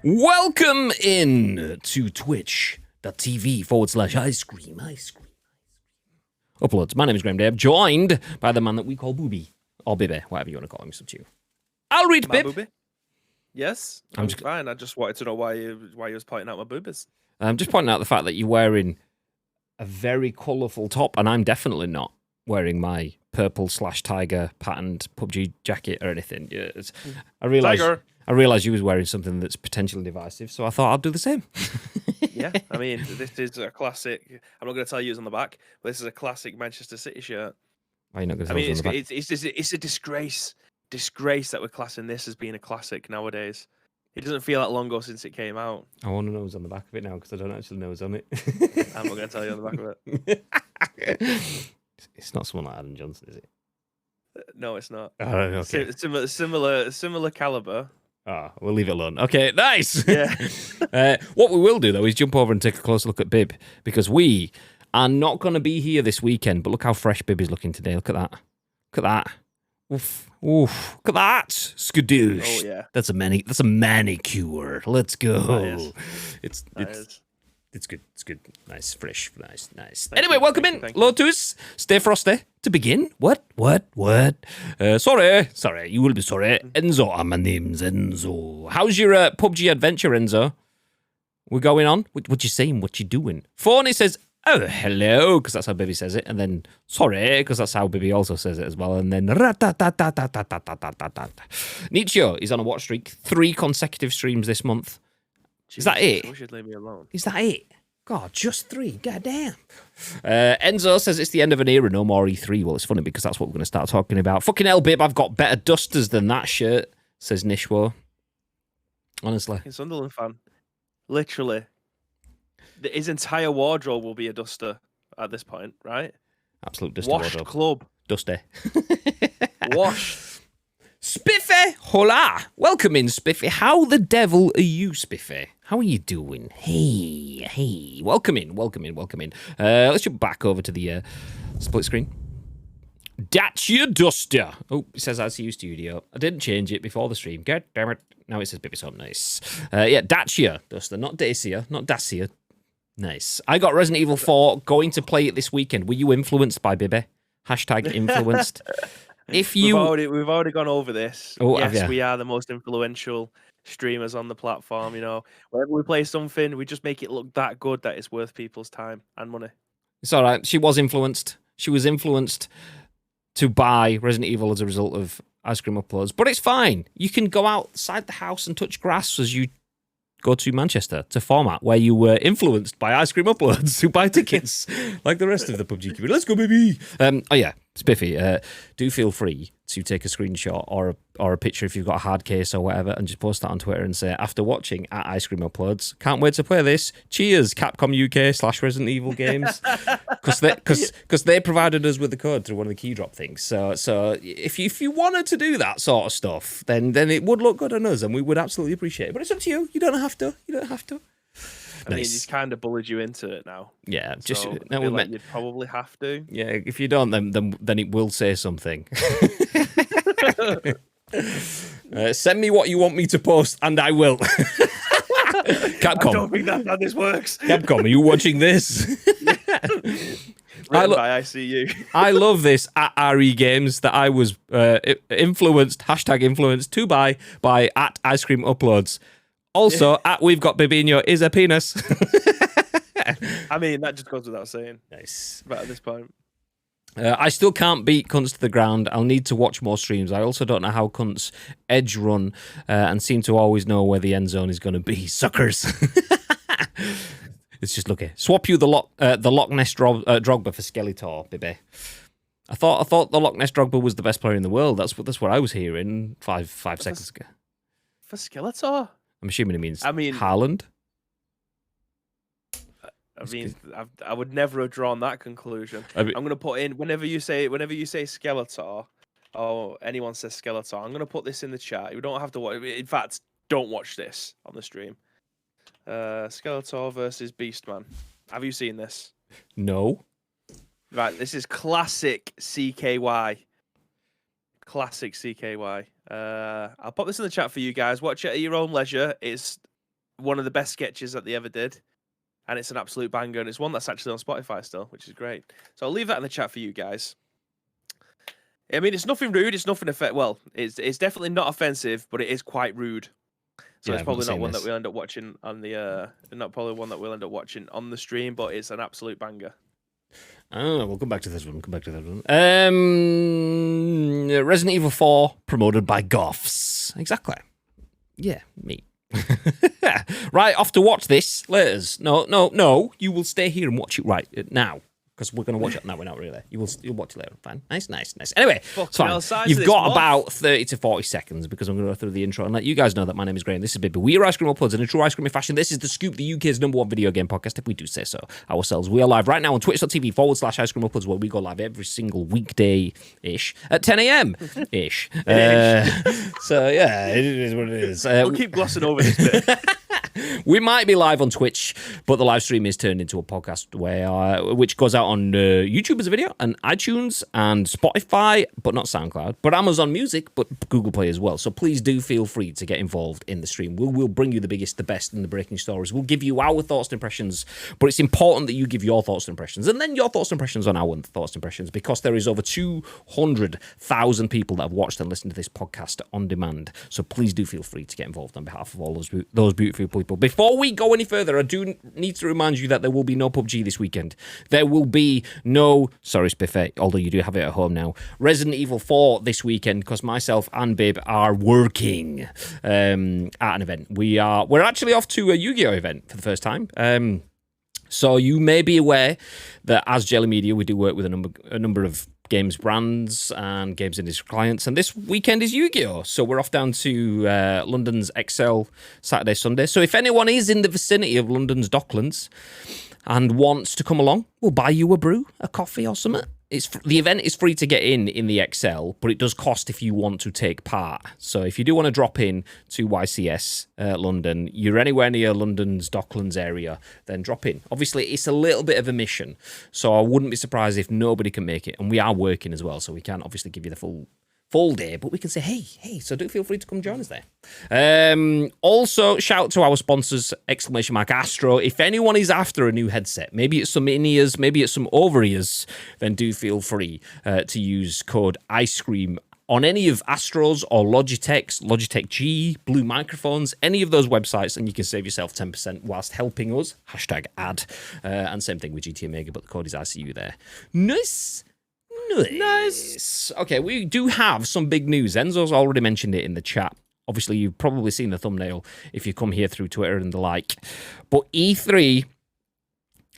Welcome in to twitch.tv/ice cream. Uploads. My name is Graham Dave, joined by the man that we call Booby, or Bibby, whatever you want to call him, it's up to you. I'll read My Bib. booby? Yes, I'm fine. I just wanted to know why you was pointing out my boobies. I'm just pointing out the fact that you're wearing a very colourful top, and I'm definitely not wearing my purple/tiger patterned PUBG jacket or anything. Yes. I realised you was wearing something that's potentially divisive, so I thought I'd do the same. Yeah, I mean, this is a classic. I'm not going to tell you it's on the back, but this is a classic Manchester City shirt. Why are you not going to tell us on the back? It's a disgrace that we're classing this as being a classic nowadays. It doesn't feel that long ago since it came out. I want to know who's on the back of it now because I don't actually know who's on it. I'm not going to tell you on the back of it. It's not someone like Adam Johnson, is it? No, it's not. Oh, okay. Similar caliber. Ah, we'll leave it alone. Okay, nice. Yeah. What we will do, though, is jump over and take a closer look at Bib, because we are not going to be here this weekend, but look how fresh Bib is looking today. Look at that. Look at that. Oof. Oof. Look at that. Skadoosh. Oh, yeah. That's a manicure. Let's go. It's good. It's good. Nice, fresh, nice. Anyway, welcome in, Lotus. Stay frosty to begin. What? Sorry. You will be sorry. Enzo, my name's Enzo. How's your PUBG adventure, Enzo? We're going on? What you saying? What you doing? Phony says, oh, hello, because that's how Bibby says it. And then, sorry, because that's how Bibby also says it as well. And then, Nietzsche is on a watch streak. 3 consecutive streams this month. Is that it? You should leave me alone. Is that it? God, just 3. Goddamn. Enzo says it's the end of an era, no more E3. Well, it's funny because that's what we're going to start talking about. Fucking hell, Bib, I've got better dusters than that shirt, says Nishwo. Honestly. Sunderland fan. Literally. His entire wardrobe will be a duster at this point, right? Absolute duster Washed wardrobe. club. Dusty. Washed. Spiffy, hola. Welcome in, Spiffy. How the devil are you, Spiffy? How are you doing? Hey. Welcome in. Let's jump back over to the split screen. That's your duster. Oh, it says ICU Studio. I didn't change it before the stream. God damn it. Now it says Bibby, so nice. Yeah, Dacia duster, not Dacia, not Dacia. Nice. I got Resident Evil 4, going to play it this weekend. Were you influenced by Bibby? Hashtag influenced. If you we've already gone over this. Oh, yes, we are the most influential streamers on the platform. You know, whenever we play something, we just make it look that good that it's worth people's time and money. It's all right. She was influenced. She was influenced to buy Resident Evil as a result of Ice Cream Uploads, but it's fine. You can go outside the house and touch grass as you go to Manchester to format where you were influenced by Ice Cream Uploads who buy tickets like the rest of the PUBG community. Let's go, baby. Oh yeah, Spiffy, do feel free to take a screenshot or a picture if you've got a hard case or whatever and just post that on Twitter and say, after watching at Ice Cream Uploads, can't wait to play this. Cheers, Capcom UK/Resident Evil games. Because they provided us with the code through one of the key drop things. So if you wanted to do that sort of stuff, then it would look good on us and we would absolutely appreciate it. But it's up to you. You don't have to. I mean, he's kind of bullied you into it now. Yeah, just so I feel like you'd probably have to. Yeah, if you don't, then it will say something. Send me what you want me to post, and I will. Capcom. I don't think that's how this works. Capcom, are you watching this? I see you. I love this at RE Games that I was influenced, #influenced, to buy by at Ice Cream Uploads. Also, at We've Got Bibinho is a penis. I mean, that just goes without saying. Nice. But at this point. I still can't beat cunts to the ground. I'll need to watch more streams. I also don't know how cunts edge run and seem to always know where the end zone is going to be. Suckers. It's just lucky. Swap you the Loch Ness Drogba for Skeletor, baby. I thought the Loch Ness Drogba was the best player in the world. That's what I was hearing five seconds ago. For Skeletor? I'm assuming it means Haaland. I would never have drawn that conclusion. I'm going to put in whenever you say Skeletor, or anyone says Skeletor, I'm going to put this in the chat. You don't have to watch. In fact, don't watch this on the stream. Skeletor versus Beastman. Have you seen this? No. Right, this is classic CKY. Classic CKY. I'll pop this in the chat for you guys. Watch it at your own leisure. It's one of the best sketches that they ever did. And it's an absolute banger. And it's one that's actually on Spotify still, which is great. So I'll leave that in the chat for you guys. I mean, it's nothing rude. It's nothing well, it's definitely not offensive, but it is quite rude. So it's probably not one that we'll end up watching on the not probably one that we'll end up watching on the stream, but it's an absolute banger. Oh, we'll come back to this one. Resident Evil 4 promoted by Goffs. Exactly. Yeah, me. Right, off to watch this. Laters. No. You will stay here and watch it right now. Because we're going to watch it now. We're not really. You'll watch it later. Fine. Nice. Anyway, it's fine. You've got about 30 to 40 seconds because I'm going to go through the intro and let you guys know that my name is Graham. This is Bibby. We are Ice Cream Uploads in a true ice cream fashion. This is The Scoop, the UK's #1 video game podcast, if we do say so ourselves. We are live right now on twitch.tv/Ice Cream Uploads, where we go live every single weekday-ish at 10 a.m.-ish. So, yeah, it is what it is. We'll keep glossing over this bit. We might be live on Twitch, but the live stream is turned into a podcast which goes out on YouTube as a video, and iTunes, and Spotify, but not SoundCloud, but Amazon Music, but Google Play as well. So please do feel free to get involved in the stream. We'll bring you the biggest, the best, and the breaking stories. We'll give you our thoughts and impressions, but it's important that you give your thoughts and impressions, and then your thoughts and impressions on our thoughts and impressions, because there is over 200,000 people that have watched and listened to this podcast on demand. So please do feel free to get involved on behalf of all those beautiful people. Before we go any further, I do need to remind you that there will be no PUBG this weekend. There will be no, sorry Spiffy, although you do have it at home now, Resident Evil 4 this weekend, because myself and Bib are working at an event. We're actually off to a Yu-Gi-Oh event for the first time. So you may be aware that as Jelly Media, we do work with a number of games brands and games industry clients, and this weekend is Yu-Gi-Oh! So we're off down to London's Excel Saturday, Sunday. So if anyone is in the vicinity of London's Docklands and wants to come along, we'll buy you a brew, a coffee or something. The event is free to get in the Excel, but it does cost if you want to take part. So if you do want to drop in to YCS London, you're anywhere near London's Docklands area, then drop in. Obviously, it's a little bit of a mission, so I wouldn't be surprised if nobody can make it. And we are working as well, so we can't obviously give you the full day, but we can say, hey, so do feel free to come join us there. Also, shout out to our sponsors, !Astro. If anyone is after a new headset, maybe it's some in-ears, maybe it's some over-ears, then do feel free to use code ICECREAM on any of Astro's or Logitech's, Logitech G, Blue Microphones, any of those websites, and you can save yourself 10% whilst helping us, #ad, and same thing with GT Omega, but the code is ICU there. Nice. Okay, we do have some big news. Enzo's already mentioned it in the chat. Obviously, you've probably seen the thumbnail if you come here through Twitter and the like. But E3,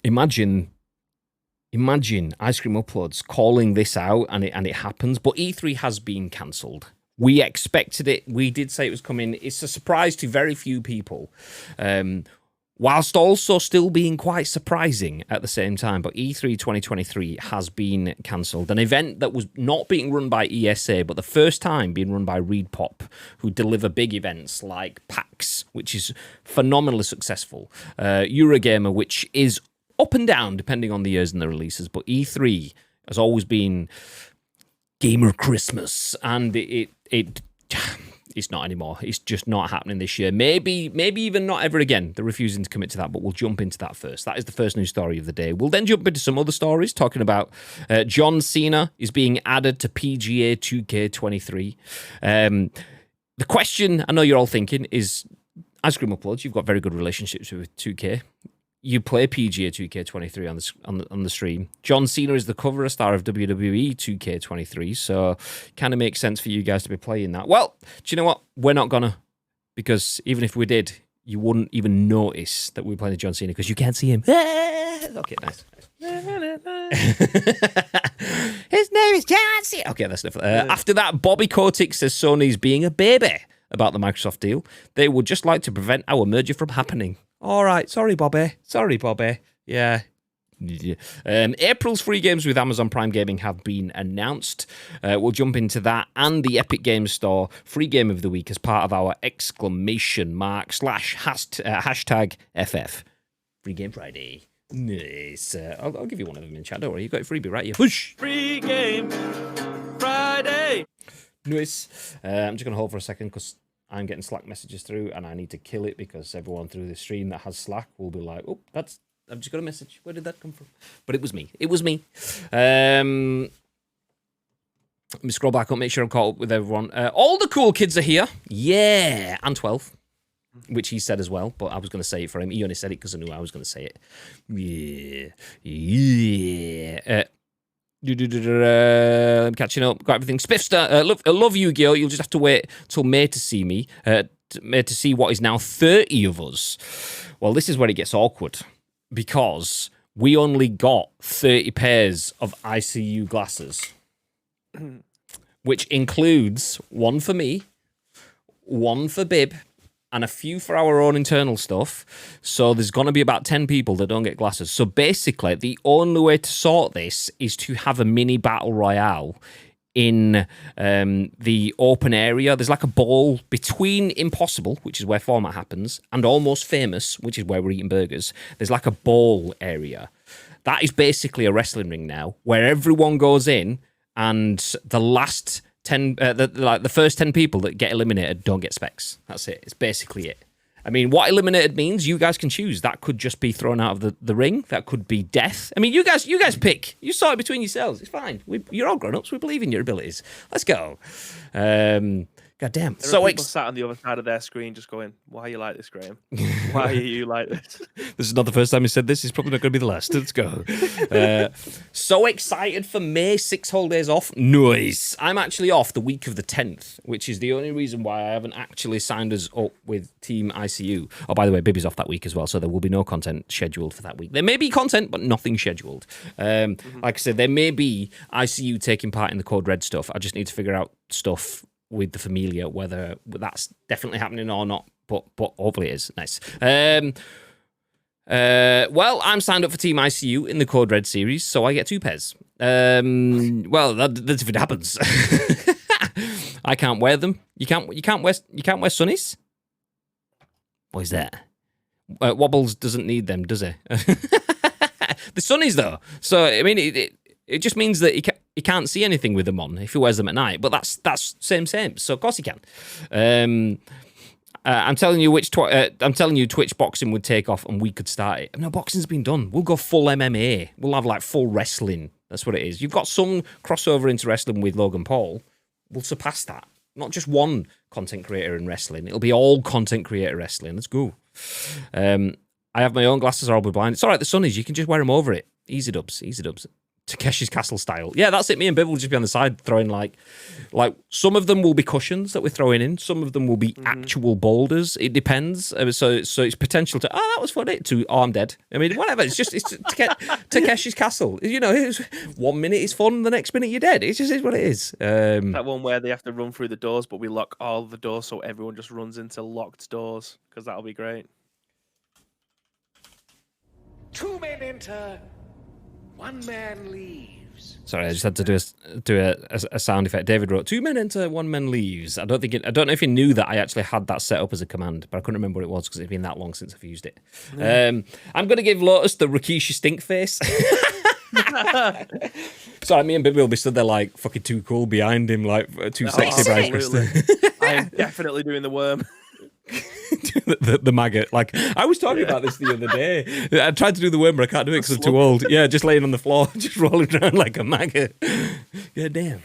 imagine Ice Cream Uploads calling this out, and it happens. But E3 has been cancelled. We expected it. We did say it was coming. It's a surprise to very few people. Whilst also still being quite surprising at the same time, but E3 2023 has been cancelled. An event that was not being run by ESA, but the first time being run by ReedPop, who deliver big events like PAX, which is phenomenally successful. Eurogamer, which is up and down depending on the years and the releases, but E3 has always been Gamer Christmas, and it's not anymore. It's just not happening this year. Maybe even not ever again. They're refusing to commit to that, but we'll jump into that first. That is the first news story of the day. We'll then jump into some other stories, talking about John Cena is being added to PGA 2K23. The question I know you're all thinking is, Ice Cream Uploads, you've got very good relationships with 2K. You play PGA 2K23 on the stream. John Cena is the cover star of WWE 2K23, so kind of makes sense for you guys to be playing that. Well, do you know what? We're not gonna, because even if we did, you wouldn't even notice that we're playing John Cena because you can't see him. Okay, nice. His name is John Cena. Okay, that's enough. After that, Bobby Kotick says Sony's being a baby about the Microsoft deal. They would just like to prevent our merger from happening. All right, sorry, Bobby. Yeah. April's free games with Amazon Prime Gaming have been announced. We'll jump into that and the Epic Games Store free game of the week as part of our !/ hashtag FF. Free Game Friday. Nice. I'll give you one of them in chat. Don't worry, you got a freebie, right? You push. Free Game Friday. Nice. I'm just going to hold for a second because I'm getting Slack messages through, and I need to kill it because everyone through the stream that has Slack will be like, "Oh, I've just got a message. Where did that come from?" But it was me. It was me. Let me scroll back up, make sure I'm caught up with everyone. All the cool kids are here. Yeah, and 12, which he said as well, but I was going to say it for him. He only said it because I knew I was going to say it. Yeah. I'm catching up. Got everything. Spiffster, love Yu-Gi-Oh! You'll just have to wait till May to see me. May to see what is now 30 of us. Well, this is where it gets awkward because we only got 30 pairs of ICU glasses, which includes one for me, one for Bib, and a few for our own internal stuff. So there's going to be about 10 people that don't get glasses. So basically, the only way to sort this is to have a mini battle royale in the open area. There's like a bowl between Impossible, which is where format happens, and Almost Famous, which is where we're eating burgers. There's like a bowl area. That is basically a wrestling ring now, where everyone goes in, and the last 10, the first 10 people that get eliminated don't get specs. That's it. It's basically it. I mean, what eliminated means, you guys can choose. That could just be thrown out of the ring. That could be death. I mean, you guys pick. You sort it between yourselves. It's fine. You're all grown-ups. We believe in your abilities. Let's go. God damn. There are people sat on the other side of their screen just going, "Why are you like this, Graham? Why are you like this?" This is not the first time he said this. It's probably not going to be the last. Let's go. So excited for May. 6 whole days off. Nice. I'm actually off the week of the 10th, which is the only reason why I haven't actually signed us up with Team ICU. Oh, by the way, Bibby's off that week as well, so there will be no content scheduled for that week. There may be content, but nothing scheduled. Like I said, there may be ICU taking part in the Code Red stuff. I just need to figure out stuff with the Familia, whether that's definitely happening or not, but hopefully it is. Nice. Well, I'm signed up for Team ICU in the Code Red series, so I get 2 pairs. Well, that's if it happens. I can't wear them. You can't wear sunnies? What is that? Wobbles doesn't need them, does he? The sunnies though. So I mean, it just means that he can't see anything with them on if he wears them at night. But that's same. So of course he can. I'm telling you Twitch boxing would take off and we could start it. No, boxing's been done. We'll go full MMA. We'll have like full wrestling. That's what it is. You've got some crossover into wrestling with Logan Paul. We'll surpass that. Not just one content creator in wrestling. It'll be all content creator wrestling. Let's go. I have my own glasses or I'll be blind. It's all right, the sunnies. You can just wear them over it. Easy dubs. Takeshi's Castle style. Yeah, that's it. Me and Bibb will just be on the side throwing like some of them will be cushions that we're throwing in. Some of them will be actual boulders. It depends. So it's potential to, that was funny, to, I'm dead. I mean, whatever. It's Takeshi's Castle. You know, it's 1 minute it's fun, the next minute you're dead. It just is what it is. That one where they have to run through the doors, but we lock all the doors so everyone just runs into locked doors, because that'll be great. 2 men enter. 1 man leaves. Sorry, I just had to do a sound effect. David wrote, 2 men enter, 1 man leaves. I don't know if you knew that I actually had that set up as a command, but I couldn't remember what it was because it's been that long since I've used it. I'm going to give Lotus the Rikishi stink face. Sorry, me and Bibby will be stood there like fucking too cool behind him, like too sexy. I am definitely doing the worm. the maggot. Like, I was talking about this the other day. I tried to do the worm, but I can't do it because I'm too old. Yeah, just laying on the floor, just rolling around like a maggot. God damn.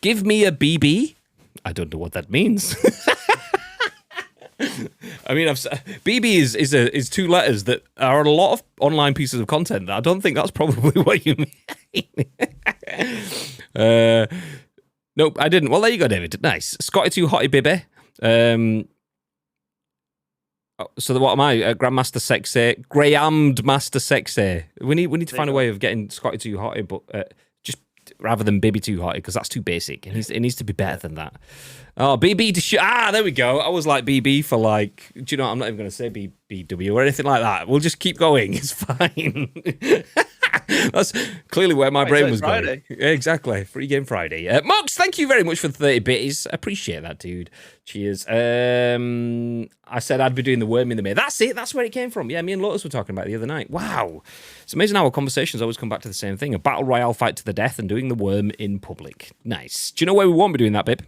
Give me a BB. I don't know what that means. I mean, BB is 2 letters that are a lot of online pieces of content. That I don't think that's probably what you mean. Nope, I didn't. Well, there you go, David. Nice. Scotty 2 Hottie Bibby. So what am I? Grandmaster Sexy. Grahammed Master Sexy. We need to find a way of getting Scotty 2 Hottie, but just rather than Bibby 2 Hottie, because that's too basic. It needs to be better than that. Oh, BB to there we go. I was like BB for like, do you know what? I'm not even going to say BBW or anything like that. We'll just keep going. It's fine. That's clearly where my brain was going. Exactly. Free Game Friday. Mox, thank you very much for the 30 bitties. Appreciate that, dude. Cheers. I said I'd be doing the worm in the May. That's it. That's where it came from. Yeah, me and Lotus were talking about it the other night. Wow. It's amazing how our conversations always come back to the same thing. A battle royale fight to the death and doing the worm in public. Nice. Do you know where we won't be doing that, babe?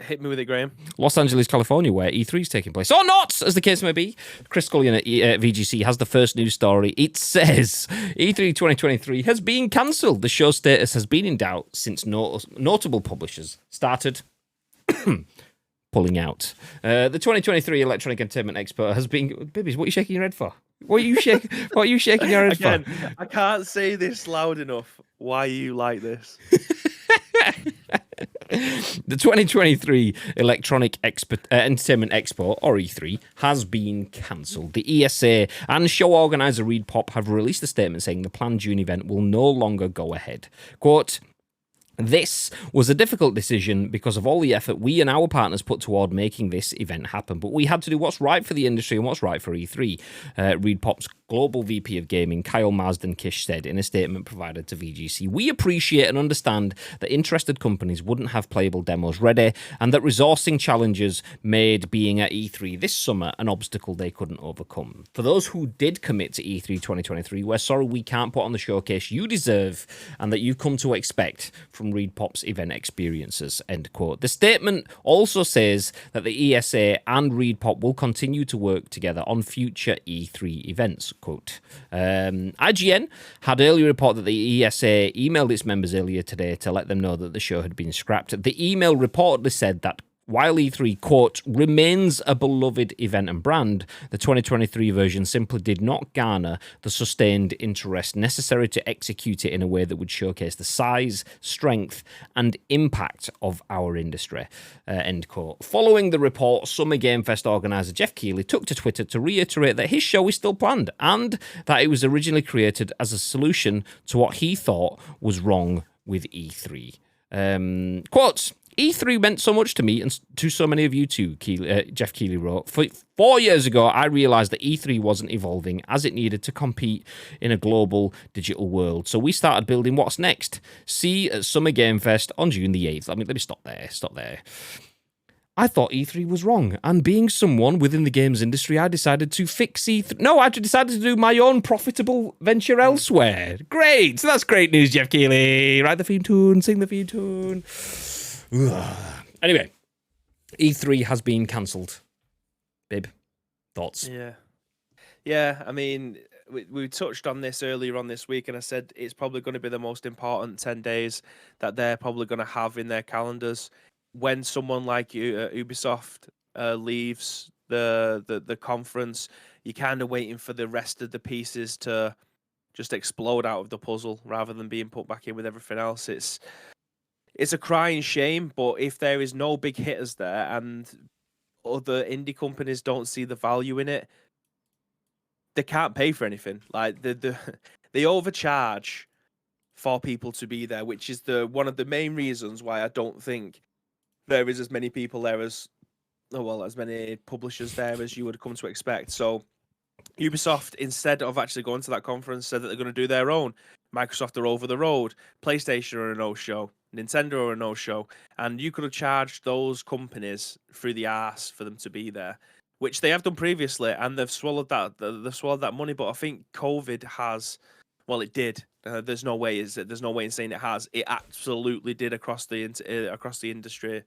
Hit me with it, Graham. Los Angeles, California, where E3 is taking place. Or not, as the case may be. Chris Scullion at VGC has the first news story. It says E3 2023 has been cancelled. The show's status has been in doubt since notable publishers started pulling out. The 2023 Electronic Entertainment Expo has been... Babies, what are you shaking your head for? What are you shaking your head Again, for? I can't say this loud enough. Why are you like this? The 2023 Electronic Entertainment Expo, or E3, has been cancelled. The ESA and show organiser Reed Pop have released a statement saying the planned June event will no longer go ahead. Quote, "This was a difficult decision because of all the effort we and our partners put toward making this event happen, but we had to do what's right for the industry and what's right for E3, Reed Pop's Global VP of Gaming, Kyle Marsden-Kish, said in a statement provided to VGC. "We appreciate and understand that interested companies wouldn't have playable demos ready and that resourcing challenges made being at E3 this summer an obstacle they couldn't overcome. For those who did commit to E3 2023, we're sorry we can't put on the showcase you deserve and that you've come to expect from Reed Pop's event experiences," end quote. The statement also says that the ESA and Reed Pop will continue to work together on future E3 events, quote. IGN had earlier reported that the ESA emailed its members earlier today to let them know that the show had been scrapped. The email reportedly said that while E3, quote, "remains a beloved event and brand, the 2023 version simply did not garner the sustained interest necessary to execute it in a way that would showcase the size, strength, and impact of our industry," end quote. Following the report, Summer Game Fest organiser Jeff Keighley took to Twitter to reiterate that his show is still planned and that it was originally created as a solution to what he thought was wrong with E3. Quotes, "E3 meant so much to me and to so many of you too," Jeff Keighley wrote. "4 years ago, I realised that E3 wasn't evolving as it needed to compete in a global digital world. So we started building what's next. See at Summer Game Fest on June the 8th. Let me stop there. I thought E3 was wrong, and being someone within the games industry, I decided to fix E3. No, I decided to do my own profitable venture elsewhere." Great! So that's great news, Jeff Keighley. Write the theme tune, sing the theme tune. Anyway, E3 has been cancelled. Babe, thoughts? Yeah. I mean, we touched on this earlier on this week, and I said it's probably going to be the most important 10 days that they're probably going to have in their calendars. When someone like Ubisoft leaves the conference, you're kind of waiting for the rest of the pieces to just explode out of the puzzle rather than being put back in with everything else. It's a crying shame, but if there is no big hitters there and other indie companies don't see the value in it, they can't pay for anything. Like they overcharge for people to be there, which is one of the main reasons why I don't think there is as many people there as many publishers there as you would come to expect. So Ubisoft, instead of actually going to that conference, said that they're going to do their own. Microsoft are over the road. PlayStation are a no-show. Nintendo are a no-show. And you could have charged those companies through the arse for them to be there, which they have done previously, and they've swallowed that money. But I think COVID has, well, it did. There's no way in saying it has. It absolutely did across the industry.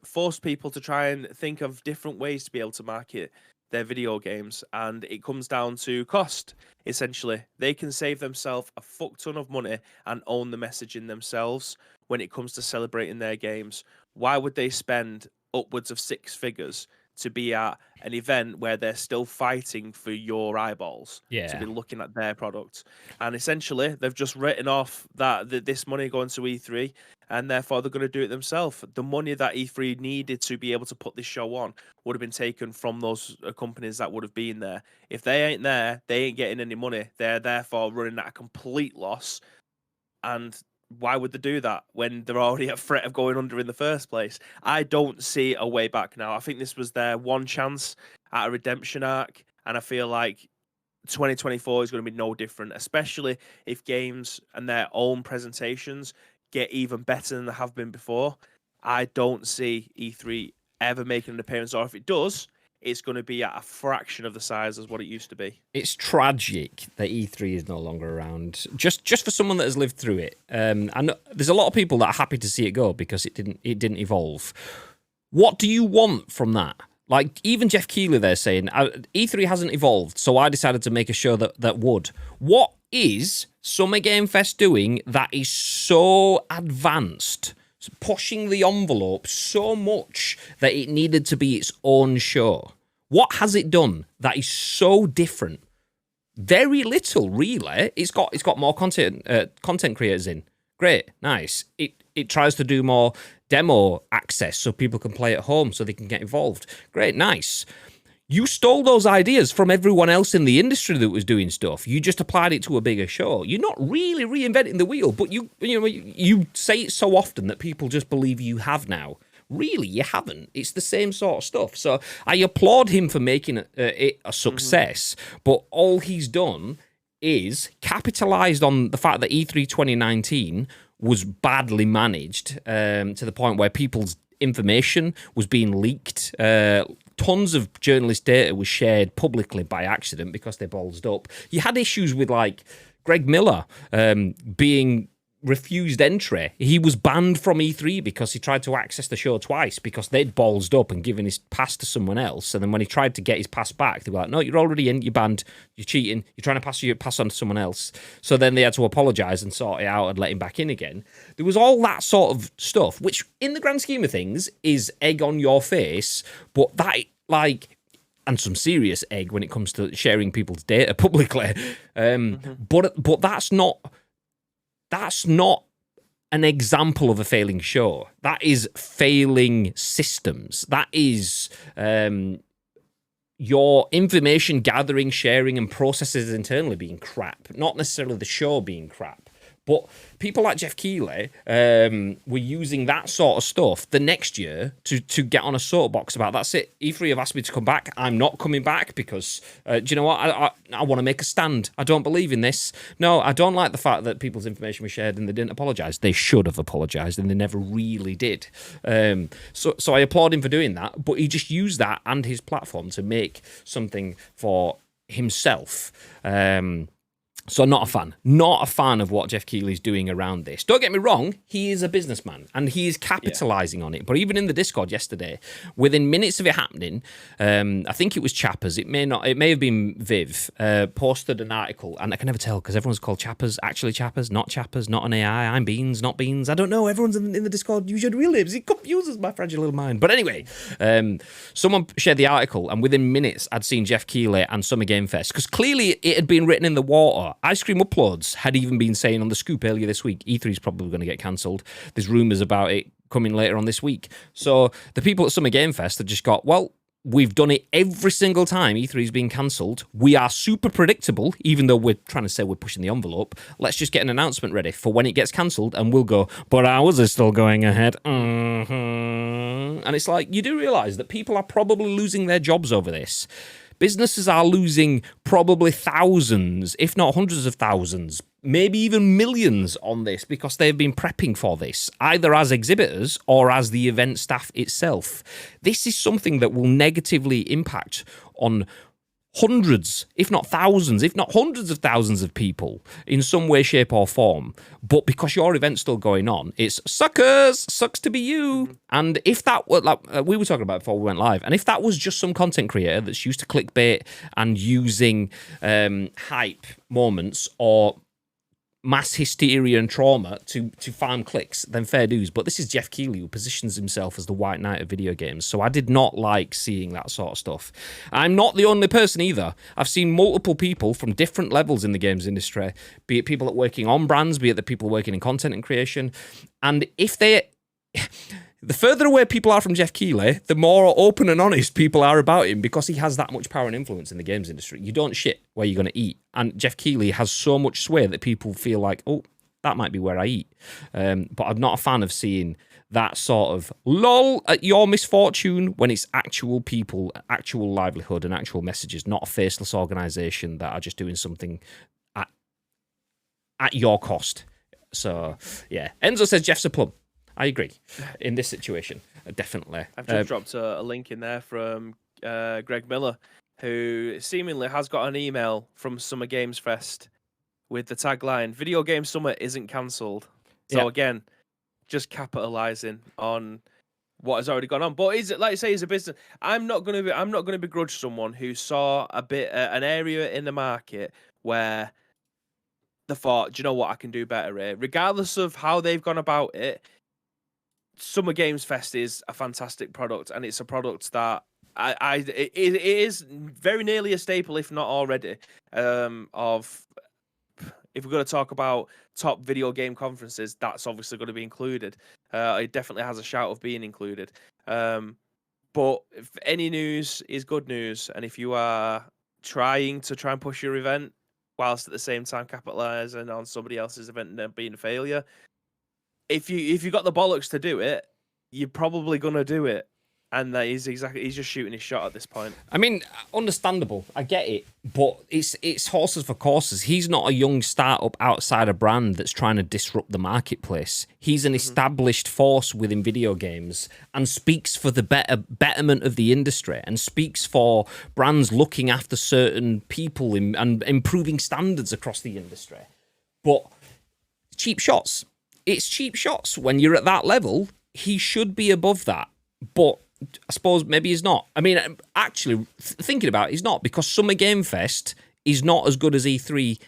Forced people to try and think of different ways to be able to market their video games, and it comes down to cost. Essentially, they can save themselves a fuck ton of money and own the messaging themselves when it comes to celebrating their games. Why would they spend upwards of 6 figures to be at an event where they're still fighting for your eyeballs, to be looking at their product? And essentially, they've just written off that this money going to E3, and therefore they're going to do it themselves. The money that E3 needed to be able to put this show on would have been taken from those companies that would have been there. If they ain't there, they ain't getting any money. They're therefore running at a complete loss. And why would they do that when they're already at threat of going under in the first place? I don't see a way back now. I think this was their one chance at a redemption arc, and I feel like 2024 is going to be no different, especially if games and their own presentations get even better than they have been before. I don't see E3 ever making an appearance, or if it does, it's going to be at a fraction of the size as what it used to be. It's tragic that E3 is no longer around. Just for someone that has lived through it. I know there's a lot of people that are happy to see it go because it didn't evolve. What do you want from that? Like, even Jeff Keighley, they're saying, E3 hasn't evolved, so I decided to make a show that would. What is Summer Game Fest doing that is so advanced, pushing the envelope so much that it needed to be its own show? What has it done that is so different? Very little, really. It's got more content creators in. Great, nice. It tries to do more demo access so people can play at home so they can get involved. Great, nice. You stole those ideas from everyone else in the industry that was doing stuff. You just applied it to a bigger show. You're not really reinventing the wheel, but you say it so often that people just believe you have now. Really, you haven't. It's the same sort of stuff. So I applaud him for making it a success, but all he's done is capitalized on the fact that E3 2019 was badly managed to the point where people's information was being leaked. Tons of journalist data was shared publicly by accident because they ballsed up. You had issues with, like, Greg Miller being refused entry. He was banned from E3 because he tried to access the show twice because they'd ballsed up and given his pass to someone else. And then when he tried to get his pass back, they were like, no, you're already in, you're banned, you're cheating, you're trying to pass your pass on to someone else. So then they had to apologise and sort it out and let him back in again. There was all that sort of stuff, which in the grand scheme of things is egg on your face, but that, like, and some serious egg when it comes to sharing people's data publicly. But that's not an example of a failing show. That is failing systems. That is your information gathering, sharing, and processes internally being crap, not necessarily the show being crap. But people like Jeff Keighley were using that sort of stuff the next year to get on a soapbox about, that's it, E3 have asked me to come back. I'm not coming back because, do you know what? I want to make a stand. I don't believe in this. No, I don't like the fact that people's information was shared and they didn't apologise. They should have apologised and they never really did. So I applaud him for doing that, but he just used that and his platform to make something for himself. So not a fan of what Jeff Keighley's doing around this. Don't get me wrong, he is a businessman and he is capitalising on it. But even in the Discord yesterday, within minutes of it happening, I think it was Chappers, it may have been Viv, posted an article, and I can never tell because everyone's called Chappers, actually Chappers, not an AI, I'm Beans, not Beans, I don't know, everyone's in the Discord, use your real names, it confuses my fragile little mind. But anyway, someone shared the article and within minutes I'd seen Jeff Keighley and Summer Game Fest, because clearly it had been written in the water. Ice Cream Uploads had even been saying on the scoop earlier this week, E3 is probably going to get cancelled. There's rumours about it coming later on this week. So the people at Summer Game Fest have just got, well, we've done it every single time E3 is being cancelled. We are super predictable, even though we're trying to say we're pushing the envelope. Let's just get an announcement ready for when it gets cancelled and we'll go, but ours is still going ahead. And it's like, you do realise that people are probably losing their jobs over this. Businesses are losing probably thousands, if not hundreds of thousands, maybe even millions on this because they've been prepping for this, either as exhibitors or as the event staff itself. This is something that will negatively impact on hundreds, if not thousands, if not hundreds of thousands of people in some way, shape or form. But because your event's still going on, it's sucks to be you. And if that were, like we were talking about before we went live, and if that was just some content creator that's used to clickbait and using hype moments or mass hysteria and trauma to farm clicks, then fair dues. But this is Jeff Keighley, who positions himself as the white knight of video games. So I did not like seeing that sort of stuff. I'm not the only person either. I've seen multiple people from different levels in the games industry, be it people that are working on brands, be it the people working in content and creation. And if they... The further away people are from Jeff Keighley, the more open and honest people are about him because he has that much power and influence in the games industry. You don't shit where you're going to eat. And Jeff Keighley has so much sway that people feel like, oh, that might be where I eat. But I'm not a fan of seeing that sort of lol at your misfortune when it's actual people, actual livelihood and actual messages, not a faceless organisation that are just doing something at your cost. So, yeah. Enzo says Jeff's a plum. I agree. In this situation, definitely. I've just dropped a link in there from Greg Miller, who seemingly has got an email from Summer Games Fest with the tagline, "Video Game Summer isn't cancelled." So again, just capitalizing on what has already gone on. But is it, like I say, is a business. I'm not gonna begrudge someone who saw an area in the market where they thought, do you know what, I can do better here. Regardless of how they've gone about it, Summer Games Fest is a fantastic product, and it's a product that it is very nearly a staple, if not already, of. If we're going to talk about top video game conferences, that's obviously going to be included. It definitely has a shout of being included. But if any news is good news, and if you are trying and push your event whilst at the same time capitalizing on somebody else's event and being a failure, if you got the bollocks to do it, you're probably going to do it. And he's just shooting his shot at this point. I mean, understandable. I get it, but it's horses for courses. He's not a young startup outside a brand that's trying to disrupt the marketplace. He's an established force within video games and speaks for the betterment of the industry and speaks for brands looking after certain people and improving standards across the industry. But cheap shots. It's cheap shots when you're at that level. He should be above that, but I suppose maybe he's not. I mean, actually, thinking about it, he's not, because Summer Game Fest is not as good as E3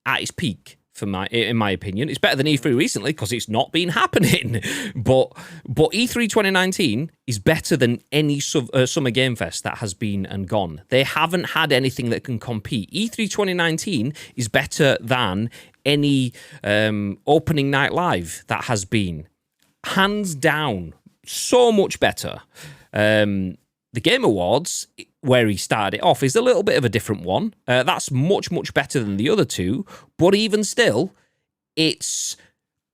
at its peak, in my opinion. It's better than E3 recently because it's not been happening. But E3 2019 is better than any Summer Game Fest that has been and gone. They haven't had anything that can compete. E3 2019 is better than any opening night live that has been. Hands down, so much better. The Game Awards, where he started it off, is a little bit of a different one. That's much, much better than the other two. But even still, it's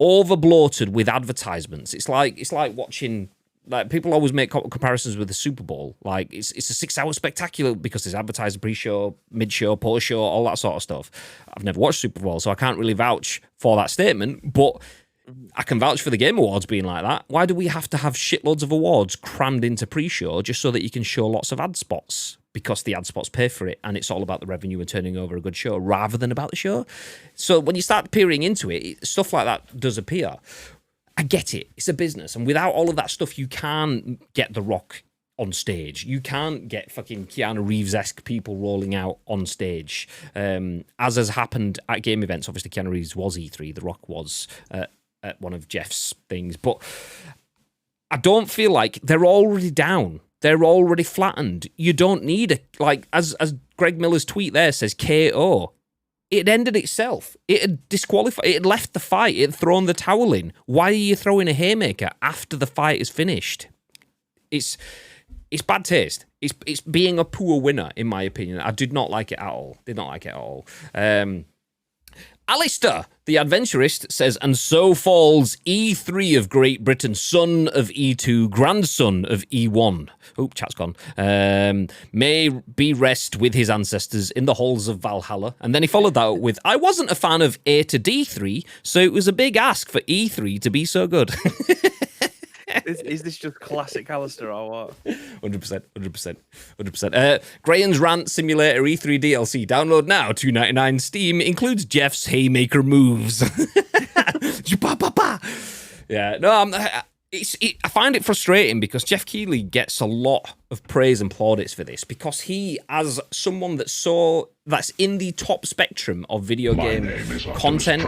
over bloated with advertisements. It's like watching, like, people always make comparisons with the Super Bowl. Like, it's a 6-hour spectacular because there's advertising pre-show, mid-show, post-show, all that sort of stuff. I've never watched Super Bowl, so I can't really vouch for that statement. But I can vouch for the Game Awards being like that. Why do we have to have shitloads of awards crammed into pre-show just so that you can show lots of ad spots? Because the ad spots pay for it, and it's all about the revenue and turning over a good show rather than about the show. So when you start peering into it, stuff like that does appear. I get it. It's a business. And without all of that stuff, you can't get The Rock on stage. You can't get fucking Keanu Reeves-esque people rolling out on stage. As has happened at game events. Obviously, Keanu Reeves was E3. The Rock was at one of Jeff's things, but I don't feel like they're already down. They're already flattened. You don't need as Greg Miller's tweet there says, KO. It ended itself. It had disqualified. It had left the fight. It had thrown the towel in. Why are you throwing a haymaker after the fight is finished? It's bad taste. It's being a poor winner, in my opinion. I did not like it at all. Did not like it at all. Alistair, the adventurist, says, and so falls E3 of Great Britain, son of E2, grandson of E1. Oh, chat's gone. May be rest with his ancestors in the halls of Valhalla. And then he followed that up with, I wasn't a fan of A to D3, so it was a big ask for E3 to be so good. Is this just classic Alistair or what? 100%. Graham's Rant Simulator E3 DLC. Download now, $2.99 Steam. Includes Jeff's haymaker moves. Yeah, no, I find it frustrating because Jeff Keighley gets a lot of praise and plaudits for this because he, as someone that's in the top spectrum of video game content,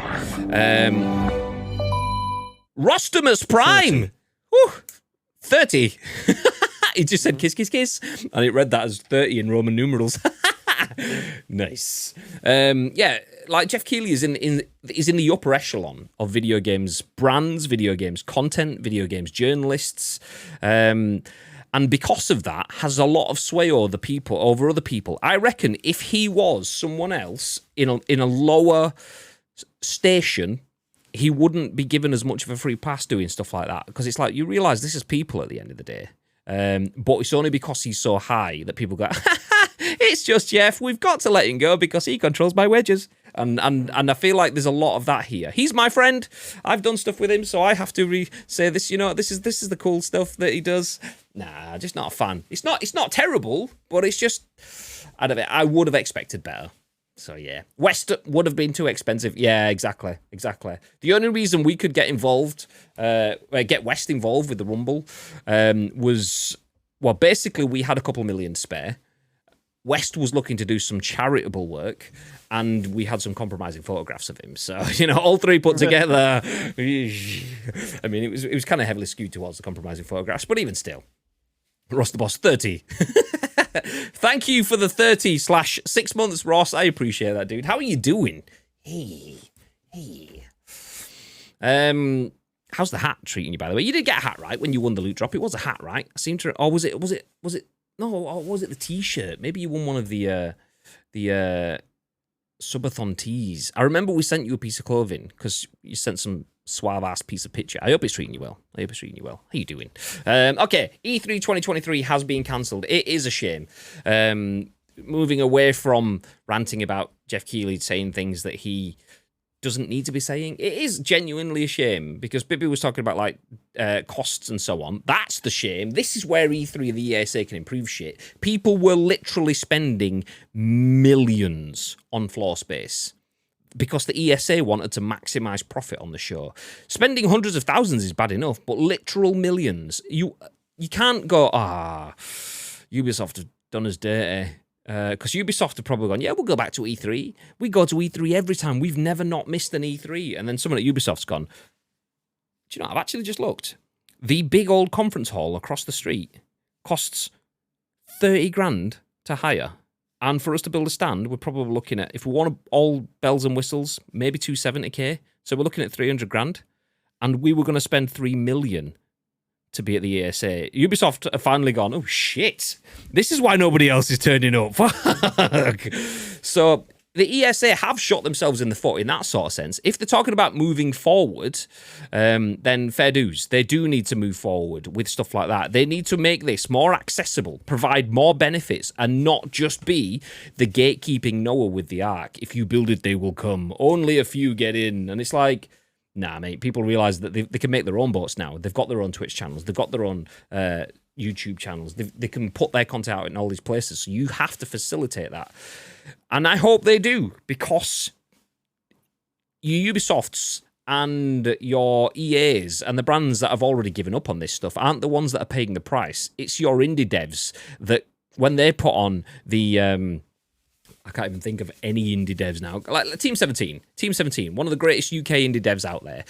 Rostimus Prime. 30. He just said kiss, kiss, kiss. And it read that as 30 in Roman numerals. Nice. Yeah, like Jeff Keighley is in the upper echelon of video games brands, video games content, video games journalists. And because of that, has a lot of sway over other people. I reckon if he was someone else in a lower station, he wouldn't be given as much of a free pass doing stuff like that, because it's like, you realise this is people at the end of the day. But it's only because he's so high that people go, it's just Jeff, we've got to let him go because he controls my wages. And I feel like there's a lot of that here. He's my friend. I've done stuff with him, so I have to say this. This is the cool stuff that he does. Nah, just not a fan. It's not terrible, but it's just I would have expected better. So yeah, West would have been too expensive. Yeah, exactly. The only reason we could get involved, get West involved with the Rumble, was basically we had a couple million spare. West was looking to do some charitable work, and we had some compromising photographs of him. So all three put together. I mean, it was kind of heavily skewed towards the compromising photographs, but even still, Ross the Boss 30. Thank you for the 30/6 months, Ross. I appreciate that, dude. How are you doing? Hey. How's the hat treating you, by the way? You did get a hat, right, when you won the loot drop. It was a hat, right? I seem to... Or was it... No, or was it the T-shirt? Maybe you won one of the subathon tees. I remember we sent you a piece of clothing because you sent some suave-ass piece of picture. I hope it's treating you well. How you doing? Okay, E3 2023 has been cancelled. It is a shame. Moving away from ranting about Jeff Keighley saying things that he doesn't need to be saying, it is genuinely a shame because Bibby was talking about like costs and so on. That's the shame. This is where E3 and the ESA can improve shit. People were literally spending millions on floor space because the ESA wanted to maximize profit on the show. Spending hundreds of thousands is bad enough, but literal millions. You can't go, Ubisoft have done us dirty. Because Ubisoft have probably gone, yeah, we'll go back to E3. We go to E3 every time. We've never not missed an E3. And then someone at Ubisoft's gone, do you know, I've actually just looked. The big old conference hall across the street costs 30 grand to hire. And for us to build a stand, we're probably looking at, if we want all bells and whistles, maybe 270k. So we're looking at 300 grand. And we were going to spend 3 million to be at the ESA. Ubisoft have finally gone, oh shit, this is why nobody else is turning up. Fuck. So the ESA have shot themselves in the foot in that sort of sense. If they're talking about moving forward, then fair dues. They do need to move forward with stuff like that. They need to make this more accessible, provide more benefits, and not just be the gatekeeping Noah with the Ark. If you build it, they will come. Only a few get in. And it's like, nah, mate, people realise that they can make their own boats now. They've got their own Twitch channels. They've got their own YouTube channels. They can put their content out in all these places. So you have to facilitate that. And I hope they do, because your Ubisofts and your EAs and the brands that have already given up on this stuff aren't the ones that are paying the price. It's your indie devs that, when they put on the... I can't even think of any indie devs now. Like Team 17, one of the greatest UK indie devs out there.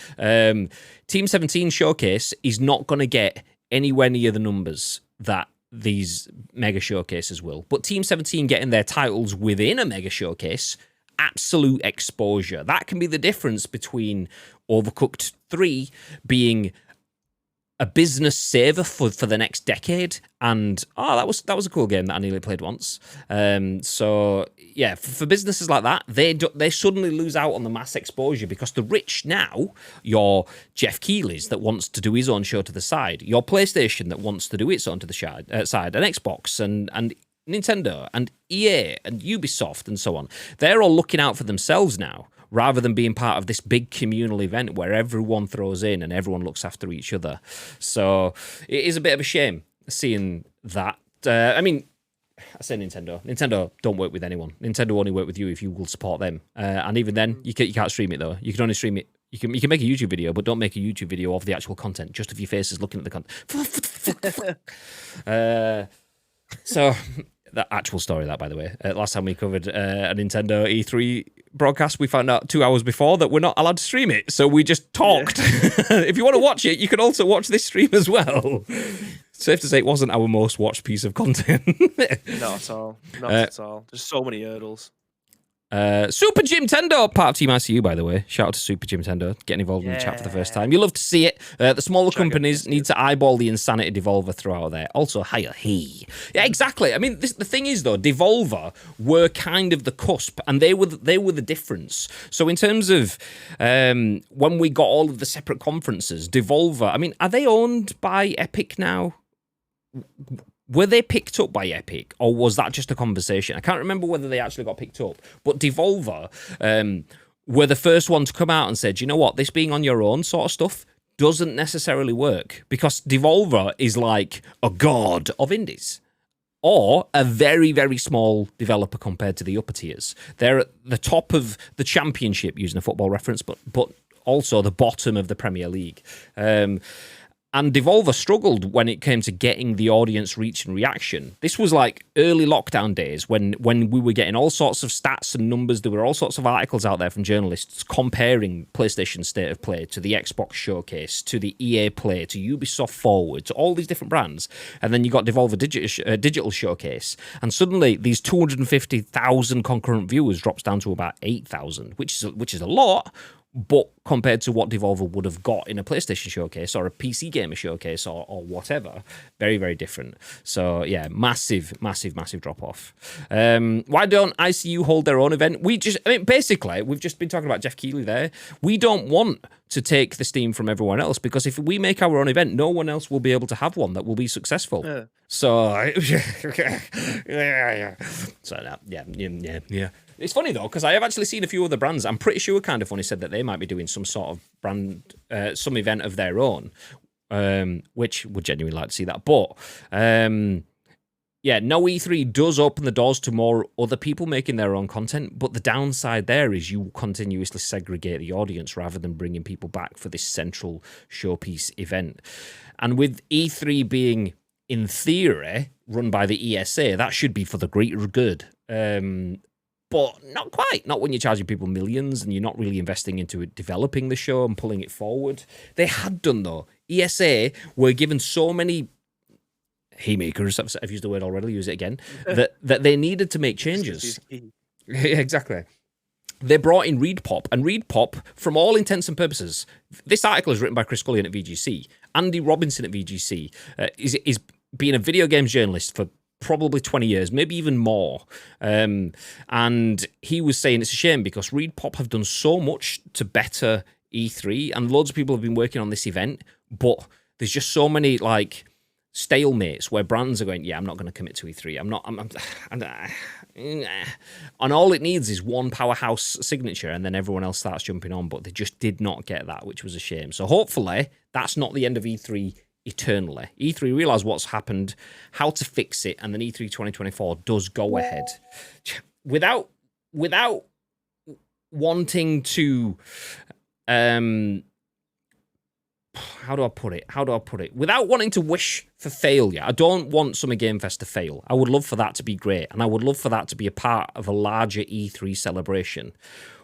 Team 17 Showcase is not going to get anywhere near the numbers that these mega showcases will. But Team 17 getting their titles within a mega showcase, absolute exposure. That can be the difference between Overcooked 3 being a business saver for the next decade, and that was a cool game that I nearly played once. So yeah, for businesses like that, they suddenly lose out on the mass exposure because the rich now, your Jeff Keighley's that wants to do his own show to the side, your PlayStation that wants to do its own to the side, and Xbox and Nintendo and EA and Ubisoft and so on, they're all looking out for themselves now, rather than being part of this big communal event where everyone throws in and everyone looks after each other. So it is a bit of a shame seeing that. I mean, I say Nintendo. Nintendo don't work with anyone. Nintendo only work with you if you will support them. And even then, you can't stream it, though. You can only stream it. You can make a YouTube video, but don't make a YouTube video of the actual content, just of your faces looking at the content. So... That actual story, that, by the way. Last time we covered a Nintendo E3 broadcast, we found out 2 hours before that we're not allowed to stream it. So we just talked. Yeah. If you want to watch it, you can also watch this stream as well. Safe to say it wasn't our most watched piece of content. Not at all. Not at all. There's so many hurdles. Super Jim Tendo, part of Team ICU, by the way. Shout out to Super Jim Tendo, getting involved in the chat for the first time. You love to see it. The smaller companies need to eyeball the Insanity Devolver throughout there. Also, hiya, hey. Yeah, exactly. I mean, the thing is, though, Devolver were kind of the cusp, and they were the difference. So in terms of when we got all of the separate conferences, Devolver, I mean, are they owned by Epic now? were they picked up by Epic, or was that just a conversation? I can't remember whether they actually got picked up, but Devolver were the first one to come out and said, you know what, this being on your own sort of stuff doesn't necessarily work, because Devolver is like a god of indies, or a very, very small developer compared to the upper tiers. They're at the top of the championship, using a football reference, but also the bottom of the Premier League. And Devolver struggled when it came to getting the audience reach and reaction. This was like early lockdown days when we were getting all sorts of stats and numbers. There were all sorts of articles out there from journalists comparing PlayStation State of Play to the Xbox Showcase, to the EA Play, to Ubisoft Forward, to all these different brands. And then you got Devolver Digital Showcase. And suddenly these 250,000 concurrent viewers drops down to about 8,000, which is a lot. But compared to what Devolver would have got in a PlayStation Showcase or a PC Gamer Showcase or whatever, very, very different. So, yeah, massive drop-off. Why don't ICU hold their own event? Basically, we've just been talking about Jeff Keighley there. We don't want to take the steam from everyone else, because if we make our own event, no one else will be able to have one that will be successful. Yeah. So, yeah. It's funny, though, because I have actually seen a few other brands. I'm pretty sure Kind of Funny said that they might be doing some sort of brand, some event of their own, which would genuinely like to see that. But, yeah, no E3 does open the doors to more other people making their own content, but the downside there is you continuously segregate the audience rather than bringing people back for this central showpiece event. And with E3 being, in theory, run by the ESA, that should be for the greater good. But not quite. Not when you're charging people millions and you're not really investing into developing the show and pulling it forward. They had done, though. ESA were given so many haymakers, I've used the word already, use it again, that they needed to make changes. Exactly. They brought in ReadPop, and ReadPop, from all intents and purposes, this article is written by Chris Scullion at VGC. Andy Robinson at VGC is being a video games journalist for probably 20 years, maybe even more. And he was saying it's a shame because ReadPop have done so much to better E3, and loads of people have been working on this event, but there's just so many like stalemates where brands are going, yeah, I'm not going to commit to E3. And all it needs is one powerhouse signature, and then everyone else starts jumping on, but they just did not get that, which was a shame. So hopefully that's not the end of E3 eternally. E3 realise what's happened, how to fix it, and then E3 2024 does go ahead. Without wanting to... How do I put it? Without wanting to wish for failure. I don't want Summer Game Fest to fail. I would love for that to be great, and I would love for that to be a part of a larger E3 celebration.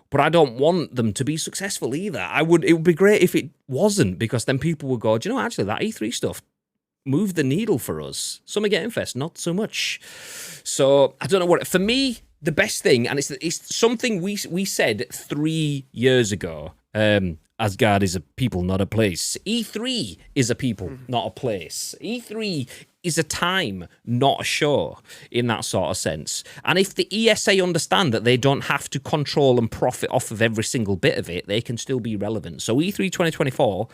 But I don't want them to be successful either. It would be great if it wasn't, because then people would go, do you know, actually, that E3 stuff moved the needle for us. Summer Game Fest, not so much. So, I don't know what... For me, the best thing, and it's something we said 3 years ago, Asgard is a people, not a place. E3 is a people, not a place. E3 is a time, not a show, in that sort of sense. And if the ESA understand that they don't have to control and profit off of every single bit of it, they can still be relevant. So E3 2024,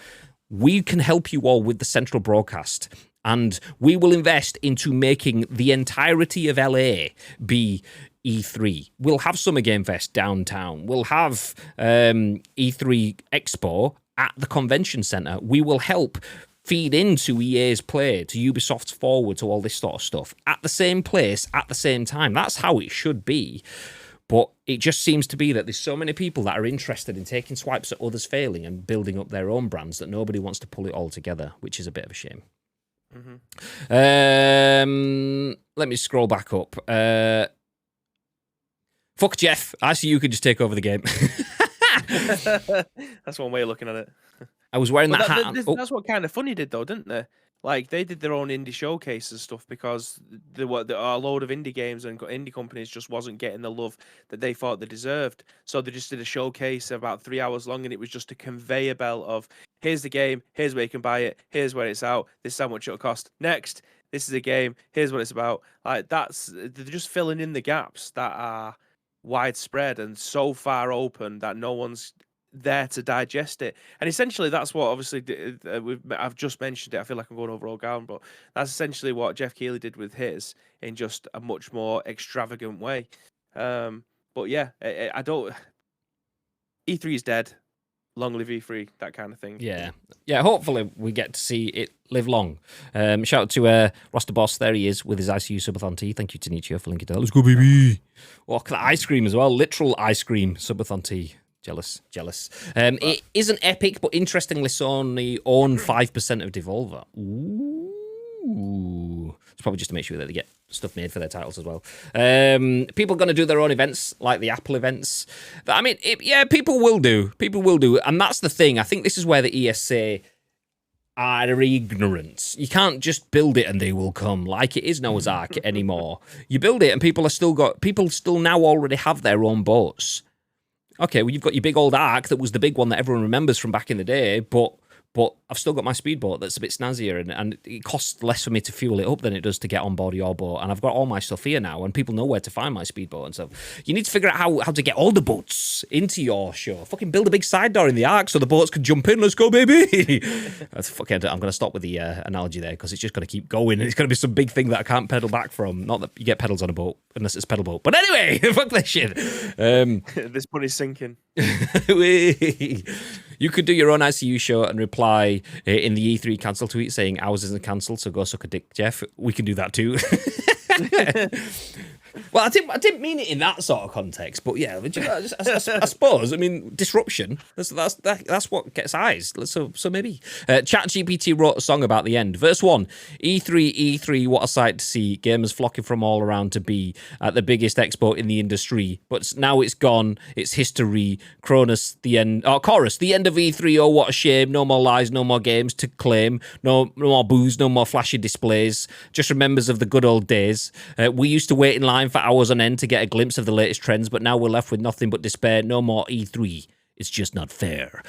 we can help you all with the central broadcast. And we will invest into making the entirety of LA be E3. We'll have Summer Game Fest downtown. We'll have E3 Expo at the convention center. We will help feed into EA's Play, to Ubisoft's Forward, to all this sort of stuff at the same place, at the same time. That's how it should be. But it just seems to be that there's so many people that are interested in taking swipes at others failing and building up their own brands that nobody wants to pull it all together, which is a bit of a shame. Let me scroll back up. Fuck Jeff. I see you could just take over the game. That's one way of looking at it. I was wearing that hat. That's what Kind of Funny did, though, didn't they? Like, they did their own indie showcase and stuff because there were a load of indie games and indie companies just wasn't getting the love that they thought they deserved. So they just did a showcase about 3 hours long, and it was just a conveyor belt of, here's the game, here's where you can buy it, here's where it's out, this is how much it'll cost. Next, this is a game, here's what it's about. Like, they're just filling in the gaps that are widespread and so far open that there to digest it. And essentially, that's what obviously I've just mentioned it. I feel like I'm going over all ground, but that's essentially what Jeff Keighley did with his in just a much more extravagant way. But yeah, I don't. E3 is dead. Long live E3, that kind of thing. Yeah. Hopefully we get to see it live long. Shout out to Roster Boss. There he is with his ICU subathon tea. Thank you to Nietzsche for linking to that. Let's go, baby. Oh, look at that ice cream as well. Literal ice cream subathon tea. Jealous. It isn't epic, but interestingly, Sony own 5% of Devolver. Ooh. It's probably just to make sure that they get stuff made for their titles as well. People are going to do their own events, like the Apple events. I mean, people will do. And that's the thing. I think this is where the ESA are ignorant. You can't just build it and they will come like it is Noah's Ark anymore. You build it and people still now already have their own boats. Okay, well, you've got your big old Ark that was the big one that everyone remembers from back in the day, but I've still got my speedboat that's a bit snazzier, and it costs less for me to fuel it up than it does to get on board your boat, and I've got all my stuff here now, and people know where to find my speedboat and stuff. You need to figure out how to get all the boats into your show. Fucking build a big side door in the Ark so the boats can jump in. Let's go, baby! I'm going to stop with the analogy there, because it's just going to keep going, and it's going to be some big thing that I can't pedal back from. Not that you get pedals on a boat, unless it's a pedal boat. But anyway, fuck this shit. This bunny's sinking. You could do your own ICU show and reply in the E3 cancel tweet saying ours isn't cancelled, so go suck a dick, Jeff. We can do that too. Well, I didn't mean it in that sort of context, but yeah, I suppose. I mean, disruption. That's what gets eyes. So maybe. ChatGPT wrote a song about the end. Verse 1: E3, what a sight to see. Gamers flocking from all around to be at the biggest expo in the industry. But now it's gone. It's history. Chorus, the end of E3. Oh, what a shame. No more lies. No more games to claim. No more booze. No more flashy displays. Just remembers of the good old days. We used to wait in line for hours on end to get a glimpse of the latest trends, but now we're left with nothing but despair. No more E3. It's just not fair.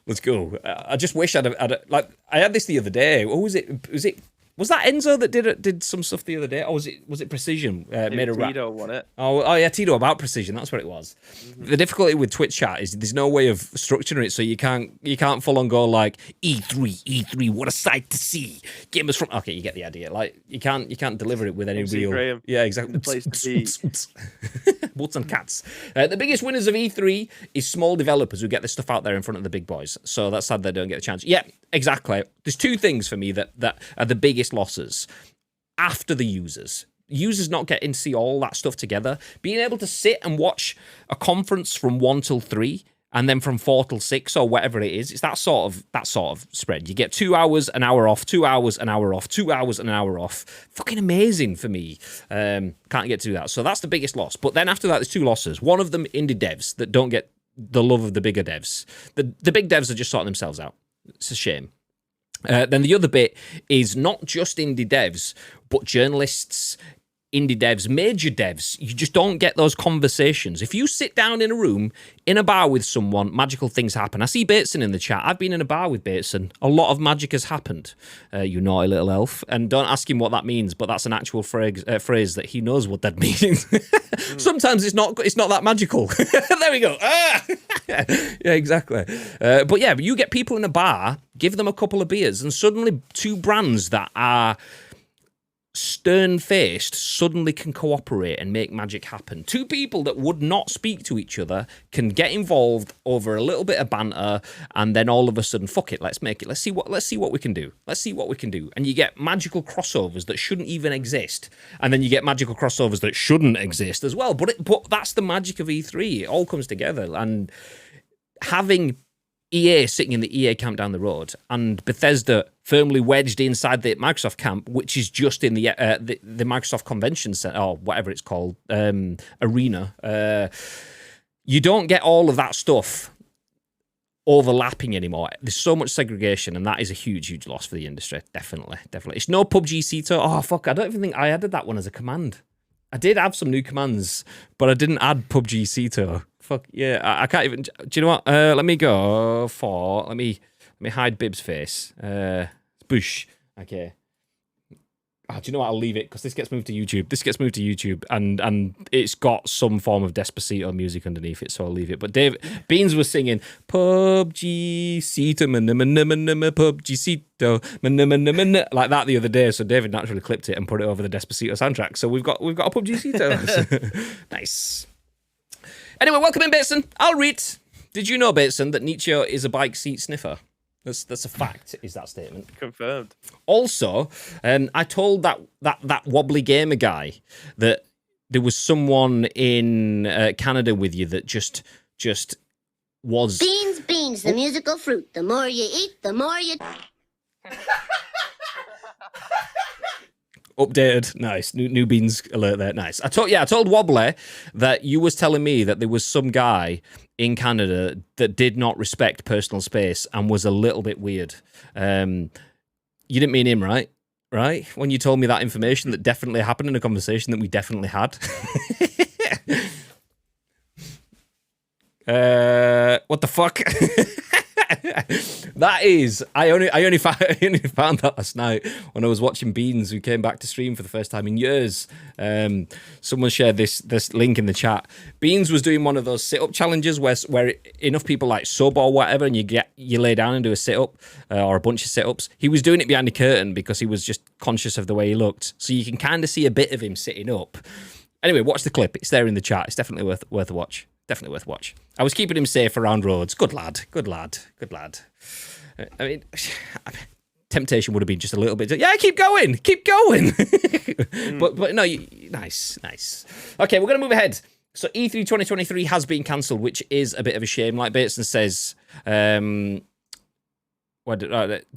Let's go. I just wish I'd like. I had this the other day. What was it? Was that Enzo that did some stuff the other day? Or was it Precision? Made a Tito won it. Oh yeah, Tito about Precision. That's what it was. Mm-hmm. The difficulty with Twitch chat is there's no way of structuring it, so you can't full on go like E3. What a sight to see. Gamers from. Okay, you get the idea. Like you can't deliver it with any MC real. Graham. Yeah, exactly. The place to be. Butts and cats. The biggest winners of E3 is small developers who get this stuff out there in front of the big boys. So that's sad they don't get a chance. Yeah, exactly. There's two things for me that are the biggest losses after the users not getting to see all that stuff together, being able to sit and watch a conference from 1 till 3 and then from 4 till 6 or whatever it is. It's that sort of spread. You get 2 hours, an hour off, 2 hours, an hour off, 2 hours, an hour off. Fucking amazing for me. Can't get to do that. So that's the biggest loss. But then after that, there's two losses. One of them, indie devs that don't get the love of the bigger devs. The big devs are just sorting themselves out. It's a shame. Then the other bit is not just indie devs, but journalists, indie devs, major devs. You just don't get those conversations. If you sit down in a room, in a bar with someone, magical things happen. I see Bateson in the chat. I've been in a bar with Bateson. A lot of magic has happened, you naughty little elf. And don't ask him what that means, but that's an actual phrase that he knows what that means. Sometimes it's not that magical. There we go. Yeah, exactly. But yeah, you get people in a bar, give them a couple of beers, and suddenly two brands that are stern-faced suddenly can cooperate and make magic happen. Two people that would not speak to each other can get involved over a little bit of banter, and then all of a sudden, fuck it, let's make it. Let's see what we can do. And you get magical crossovers that shouldn't even exist, and then you get magical crossovers that shouldn't exist as well. But that's the magic of E3. It all comes together, and having EA sitting in the EA camp down the road, and Bethesda firmly wedged inside the Microsoft camp, which is just in the Microsoft Convention Center, or whatever it's called, arena. You don't get all of that stuff overlapping anymore. There's so much segregation, and that is a huge, huge loss for the industry. Definitely. It's no PUBG Ceto. Oh, fuck, I don't even think I added that one as a command. I did have some new commands, but I didn't add PUBG Ceto. Fuck yeah, I can't even. Do you know what? Let me go for. Let me hide Bib's face. Bush. Okay. do you know what? I'll leave it because this gets moved to YouTube. And it's got some form of Despacito music underneath it, so I'll leave it. But Beans was singing PUBG Cito, PUBG Cito, like that the other day. So David naturally clipped it and put it over the Despacito soundtrack. So we've got a PUBG Cito. Nice. Anyway, welcome in, Bateson. I'll read. Did you know, Bateson, that Nietzsche is a bike seat sniffer? That's a fact, is that statement. Confirmed. Also, I told that wobbly gamer guy that there was someone in Canada with you that just was... Beans, the musical fruit. The more you eat, the more you... Updated, nice. New beans alert there, nice. I told Wobbly that you was telling me that there was some guy in Canada that did not respect personal space and was a little bit weird. You didn't mean him, right? Right? When you told me that information that definitely happened in a conversation that we definitely had. What the fuck? That is, I only found that last night when I was watching Beans, who came back to stream for the first time in years. Someone shared this link in the chat. Beans was doing one of those sit-up challenges where enough people like sub or whatever, and you lay down and do a sit-up or a bunch of sit-ups. He was doing it behind the curtain because he was just conscious of the way he looked. So you can kind of see a bit of him sitting up. Anyway, watch the clip. It's there in the chat. It's definitely worth a watch. Definitely worth a watch. I was keeping him safe around roads. Good lad. I mean, temptation would have been just a little bit. Yeah, keep going. But no, nice. Okay, we're gonna move ahead. So E3 2023 has been cancelled, which is a bit of a shame. Like Bateson says,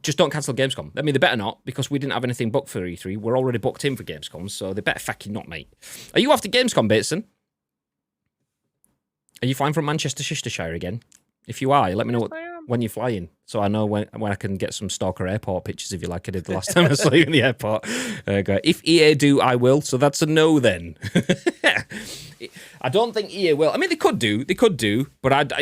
just don't cancel Gamescom. I mean, they better not, because we didn't have anything booked for E3. We're already booked in for Gamescom, so they better fucking not, mate. Are you after Gamescom, Bateson? Are you flying from Manchester, Worcestershire again? If you are, let me know when you're flying, so I know when I can get some Stalker Airport pictures of you, like I did the last time I saw you in the airport. If EA do, I will. So that's a no then. I don't think EA will. I mean, they could do, but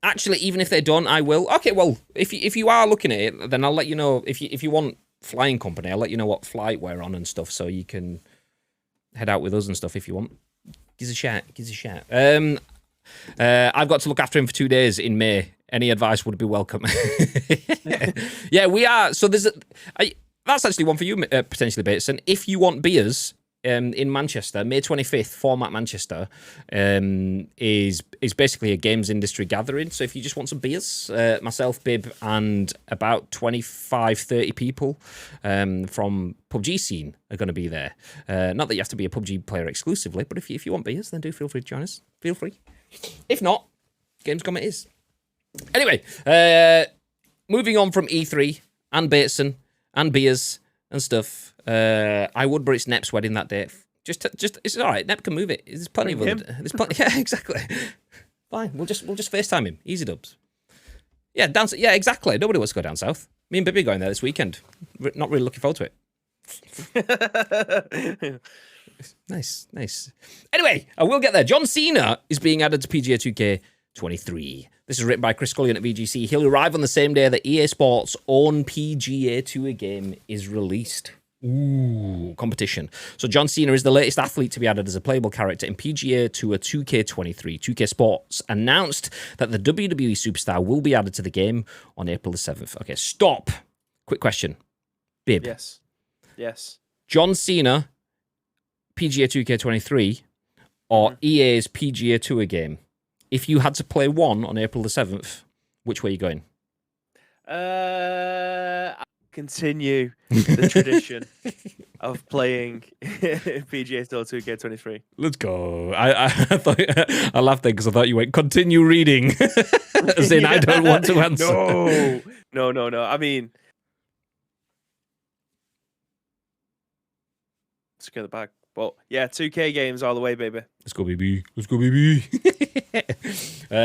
actually, even if they don't, I will. Okay, well, if you are looking at it, then I'll let you know. If you want flying company, I'll let you know what flight we're on and stuff, so you can head out with us and stuff if you want. Gives a shout. I've got to look after him for 2 days in May. Any advice would be welcome. Yeah, we are. So that's actually one for you, potentially, Bateson. If you want beers in Manchester, May 25th, Format Manchester is basically a games industry gathering. So if you just want some beers, myself, Bib, and about 25, 30 people from PUBG scene are going to be there. Not that you have to be a PUBG player exclusively, but if you want beers, then do feel free to join us. Feel free. If not, Gamescom it is. Anyway, moving on from E3 and Bateson and beers and stuff. I would, but it's Nep's wedding that day. Just it's all right. Nep can move it. There's plenty of there's plenty. Yeah, exactly. Fine. We'll just FaceTime him. Easy dubs. Yeah, down. Yeah, exactly. Nobody wants to go down south. Me and Bibby are going there this weekend. Not really looking forward to it. Nice. Anyway, I will get there. John Cena is being added to PGA 2K23. This is written by Chris Scullion at VGC. He'll arrive on the same day that EA Sports' own PGA Tour game is released. Ooh, competition. So John Cena is the latest athlete to be added as a playable character in PGA Tour 2K23. 2K Sports announced that the WWE superstar will be added to the game on April the 7th. Okay, stop. Quick question. Bib. Yes. John Cena, PGA 2K23, or EA's PGA Tour game? If you had to play one on April the 7th, which way are you going? Continue the tradition of playing PGA Tour 2K23. Let's go. I laughed there because I thought you went, continue reading. As in, I don't want to answer. No. I mean, let's get it back. But yeah, 2K games all the way, baby. Let's go, baby.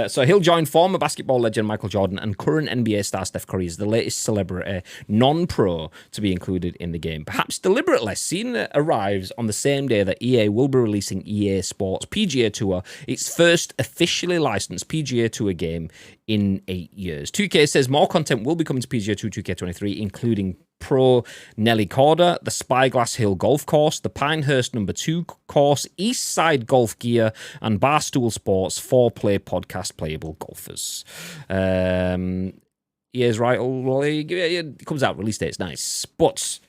So he'll join former basketball legend Michael Jordan and current NBA star Steph Curry as the latest celebrity non-pro to be included in the game. Perhaps deliberately, Cena arrives on the same day that EA will be releasing EA Sports PGA Tour, its first officially licensed PGA Tour game in 8 years. 2K says more content will be coming to PGA Tour 2K23, including Pro Nelly Corder, the Spyglass Hill Golf Course, the Pinehurst No. 2 Course, Eastside Golf Gear, and Barstool Sports 4-play podcast playable golfers. Years right, well, it comes out, release date's nice. But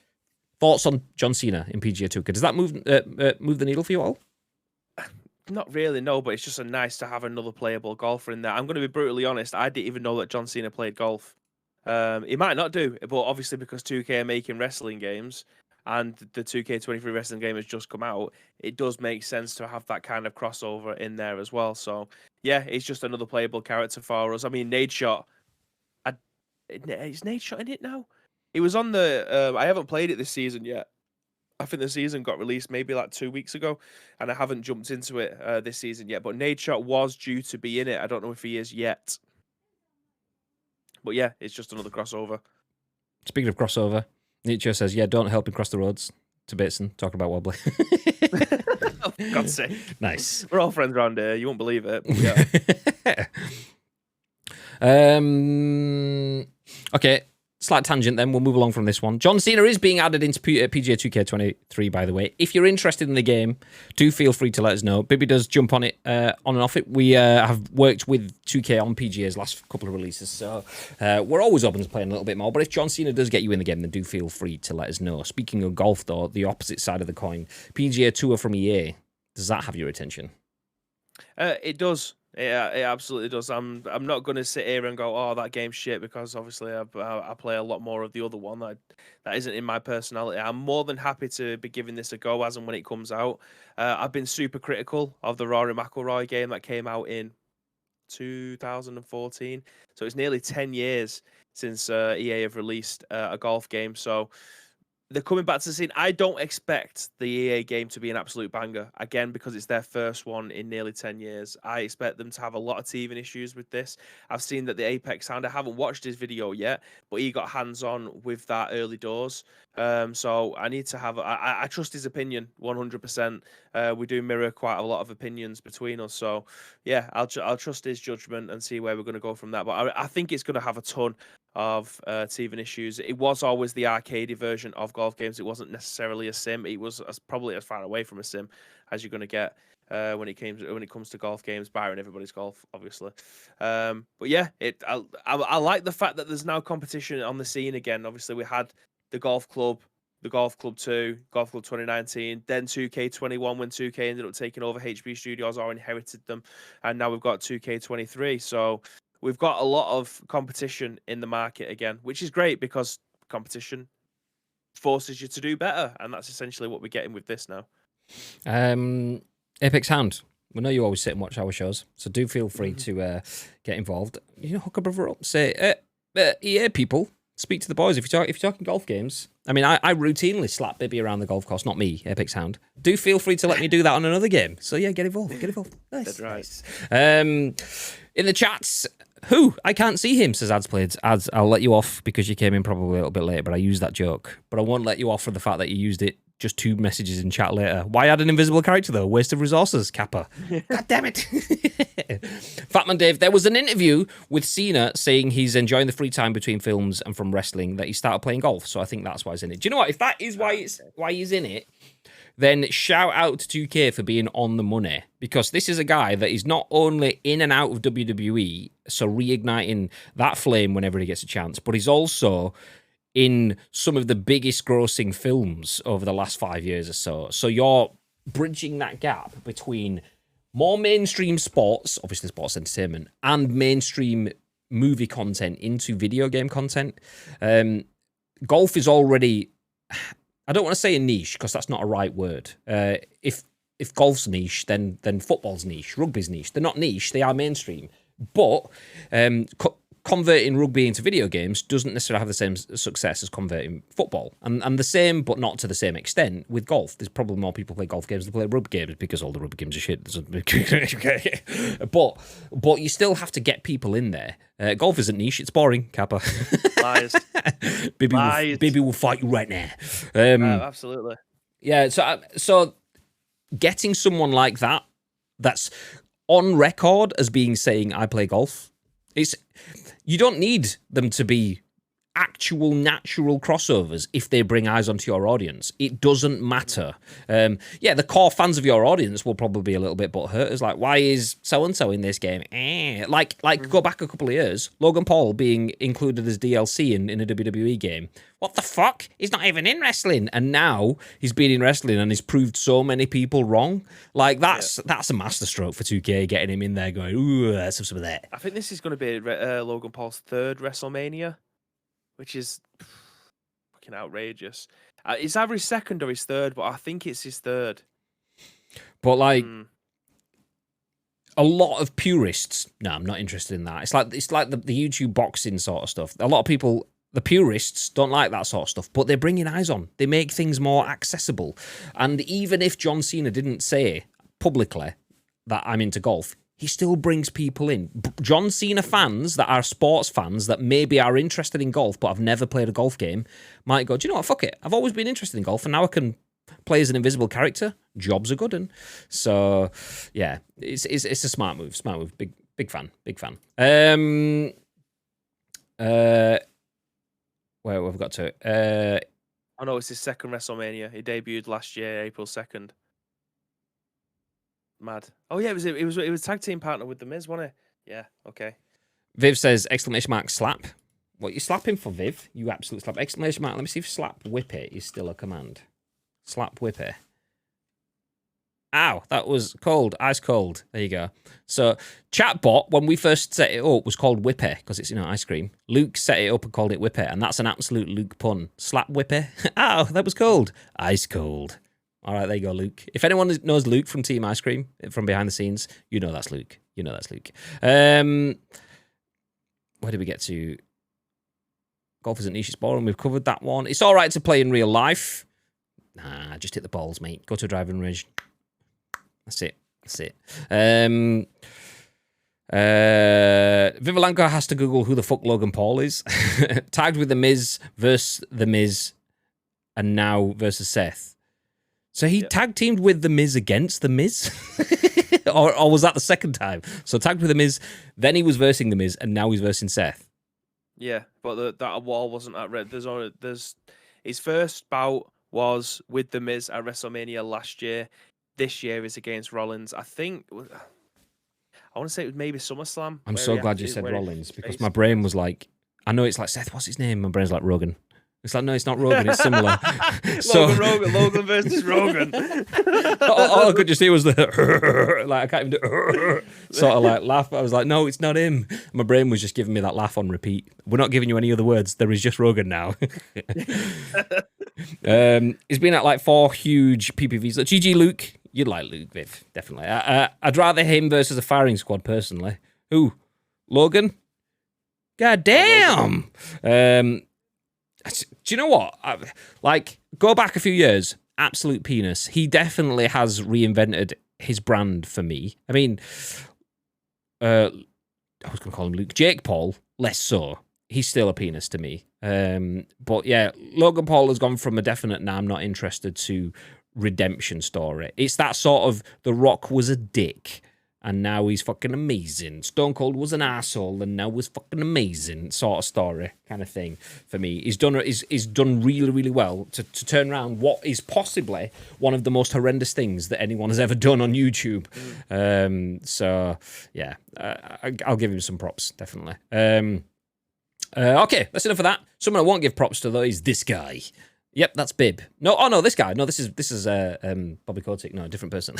thoughts on John Cena in PGA Tour? Does that move the needle for you all? Not really, no, but it's just nice to have another playable golfer in there. I'm going to be brutally honest, I didn't even know that John Cena played golf. He might not do, but obviously because 2K are making wrestling games and the 2K23 wrestling game has just come out, it does make sense to have that kind of crossover in there as well. So, yeah, it's just another playable character for us. I mean, Nadeshot, is Nadeshot in it now? He was on the... I haven't played it this season yet. I think the season got released maybe like 2 weeks ago, and I haven't jumped into it this season yet. But Nadeshot was due to be in it. I don't know if he is yet. But yeah, it's just another crossover. Speaking of crossover, Nietzsche says, yeah, don't help him cross the roads to Bateson, talking about Wobbly. Oh, for God's sake. Nice. We're all friends around here. You won't believe it. But yeah. Okay, slight tangent then. We'll move along from this one. John Cena is being added into PGA 2K23, by the way. If you're interested in the game, do feel free to let us know. Bibby does jump on it, on and off it. We have worked with 2K on PGA's last couple of releases, so we're always open to playing a little bit more. But if John Cena does get you in the game, then do feel free to let us know. Speaking of golf, though, the opposite side of the coin, PGA Tour from EA, does that have your attention? It does. Yeah, it absolutely does. I'm not going to sit here and go, oh, that game's shit, because obviously I play a lot more of the other one that isn't in my personality. I'm more than happy to be giving this a go as and when it comes out. I've been super critical of the Rory McIlroy game that came out in 2014. So it's nearly 10 years since EA have released a golf game. So they're coming back to the scene. I don't expect the EA game to be an absolute banger, again, because it's their first one in nearly 10 years. I expect them to have a lot of teething issues with this. I've seen that the Apex Hound, I haven't watched his video yet, but he got hands-on with that early doors. So I need to have... I trust his opinion 100%. We do mirror quite a lot of opinions between us. So, yeah, I'll trust his judgment and see where we're going to go from that. But I think it's going to have a ton of teething issues. It was always the arcadey version of golf games. It wasn't necessarily a sim. It was probably as far away from a sim as you're going to get when it comes to golf games, barring everybody's golf, obviously. But yeah, I like the fact that there's now competition on the scene again. Obviously, we had the Golf Club 2, Golf Club 2019, then 2K21 when 2K ended up taking over HB Studios or inherited them, and now we've got 2K23. So we've got a lot of competition in the market again, which is great because competition forces you to do better, and that's essentially what we're getting with this now. Apex Hound, we know you always sit and watch our shows, so do feel free to get involved. Hook a brother up, say, EA people, speak to the boys. If you're talking golf games, I mean, I routinely slap Bibby around the golf course, not me, Apex Hound. Do feel free to let me do that on another game. So yeah, get involved. Nice. That's right. Nice. In the chats, I can't see him, says Ads, I'll let you off because you came in probably a little bit late, but I used that joke. But I won't let you off for the fact that you used it just 2 messages in chat later. Why add an invisible character, though? Waste of resources, Kappa. God damn it. Fatman Dave, there was an interview with Cena saying he's enjoying the free time between films and from wrestling, that he started playing golf. So I think that's why he's in it. Do you know what? If that is why he's in it, then shout out to 2K for being on the money, because this is a guy that is not only in and out of WWE, so reigniting that flame whenever he gets a chance, but he's also in some of the biggest grossing films over the last 5 years or so. So you're bridging that gap between more mainstream sports, obviously sports entertainment, and mainstream movie content into video game content. Golf is already... I don't want to say a niche because that's not a right word. If golf's niche, then football's niche, rugby's niche. They're not niche; they are mainstream. But converting rugby into video games doesn't necessarily have the same success as converting football, and the same, but not to the same extent with golf. There's probably more people play golf games than play rugby games because all the rugby games are shit. But you still have to get people in there. Golf isn't niche; it's boring. Kappa. Lies. Bibby will fight you right now. Absolutely. Yeah. So getting someone like that's on record as saying I play golf. You don't need them to be actual natural crossovers if they bring eyes onto your audience. It doesn't matter. The core fans of your audience will probably be a little bit butthurt. It's like, why is so-and-so in this game? Go back a couple of years, Logan Paul being included as DLC in a WWE game. What the fuck? He's not even in wrestling. And now he's been in wrestling and he's proved so many people wrong. Like, that's a masterstroke for 2K, getting him in there going, ooh, let's have some of that. I think this is going to be Logan Paul's third WrestleMania, which is fucking outrageous. It's either his second or his third, but I think it's his third. But, like, a lot of purists, no, I'm not interested in that. It's like the YouTube boxing sort of stuff. A lot of people, the purists, don't like that sort of stuff, but they're bringing eyes on. They make things more accessible. And even if John Cena didn't say publicly that I'm into golf, he still brings people in. John Cena fans that are sports fans that maybe are interested in golf but have never played a golf game might go, do you know what, fuck it. I've always been interested in golf and now I can play as an invisible character. Jobs are good. And so, yeah, it's a smart move. Big fan. Where have we got to? I know it's his second WrestleMania. He debuted last year, April 2nd. Mad. Oh yeah, it was tag team partner with The Miz, wasn't it? Yeah, okay. Viv says, exclamation mark, slap. What, you slapping for, Viv? You absolute slap. Exclamation mark, let me see if slap whippy is still a command. Slap whippy. Ow, that was cold. Ice cold. There you go. So, chatbot, when we first set it up, was called whippy, because it's, ice cream. Luke set it up and called it whippy, and that's an absolute Luke pun. Slap whippy. Ow, that was cold. Ice cold. All right, there you go, Luke. If anyone knows Luke from Team Ice Cream, from behind the scenes, you know that's Luke. Where did we get to? Golf is a niche, it's boring. We've covered that one. It's all right to play in real life. Nah, just hit the balls, mate. Go to a driving range. That's it. Vivalanko has to Google who the fuck Logan Paul is. Tagged with The Miz versus The Miz, and now versus Seth. So he tag teamed with The Miz against The Miz? or was that the second time? So tagged with The Miz, then he was versing The Miz, and now he's versing Seth. Yeah, but that wall wasn't at red. There's his first bout was with The Miz at WrestleMania last year. This year is against Rollins. I think I want to say it was maybe SummerSlam. I'm so glad you said Rollins because my brain was like, I know it's like Seth. What's his name? My brain's like Rogan. It's like, no, it's not Rogan. It's similar. Logan versus Rogan. all I could just hear was the like I can't even do sort of like laugh. I was like, no, it's not him. My brain was just giving me that laugh on repeat. We're not giving you any other words. There is just Rogan now. He's been at like 4 huge PPVs. Like, GG Luke. You'd like Luke, Viv, definitely. I'd rather him versus a firing squad personally. Who? Logan? God damn. Do you know what? Go back a few years. Absolute penis. He definitely has reinvented his brand for me. I mean, I was going to call him Luke. Jake Paul, less so. He's still a penis to me. But yeah, Logan Paul has gone from a definite, nah, I'm not interested, to redemption story. It's that sort of The Rock was a dick and now he's fucking amazing. Stone Cold was an asshole and now was fucking amazing sort of story kind of thing for me. He's done really, really well to turn around what is possibly one of the most horrendous things that anyone has ever done on YouTube. So yeah, I'll give him some props, definitely. Okay, that's enough of that. Someone I won't give props to though is this guy. Yep, that's Bib. No, this guy. No, this is Bobby Kotick. No, a different person.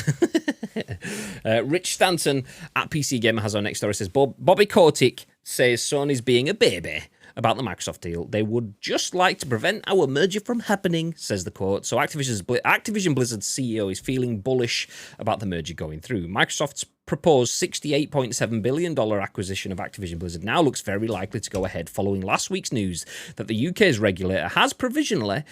Rich Stanton at PC Gamer has our next story. Says Bobby Kotick says Sony's being a baby about the Microsoft deal. They would just like to prevent our merger from happening, says the quote. So Activision Blizzard's CEO is feeling bullish about the merger going through. Microsoft's proposed $68.7 billion acquisition of Activision Blizzard now looks very likely to go ahead following last week's news that the UK's regulator has provisionally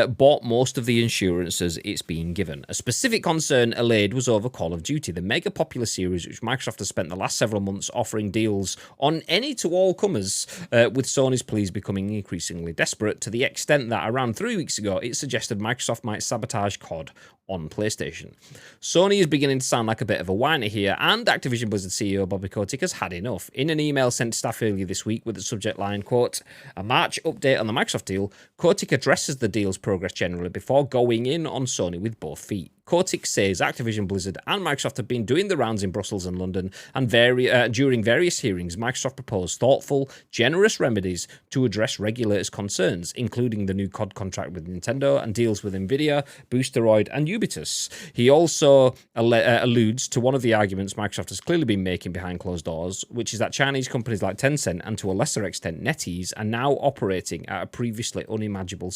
bought most of the insurances it's being given. A specific concern allayed was over Call of Duty, the mega popular series which Microsoft has spent the last several months offering deals on any to all comers, with Sony's pleas becoming increasingly desperate to the extent that around 3 weeks ago it suggested Microsoft might sabotage COD on PlayStation. Sony is beginning to sound like a bit of a whiner here, and Activision Blizzard CEO Bobby Kotick has had enough. In an email sent to staff earlier this week with the subject line, quote, a March update on the Microsoft deal, Kotick addresses the deal's progress generally before going in on Sony with both feet. Kotick says Activision Blizzard and Microsoft have been doing the rounds in Brussels and London, and during various hearings, Microsoft proposed thoughtful, generous remedies to address regulators' concerns, including the new COD contract with Nintendo and deals with Nvidia, Boosteroid, and Ubitus. He also alludes to one of the arguments Microsoft has clearly been making behind closed doors, which is that Chinese companies like Tencent and to a lesser extent NetEase are now operating at a previously unimaginable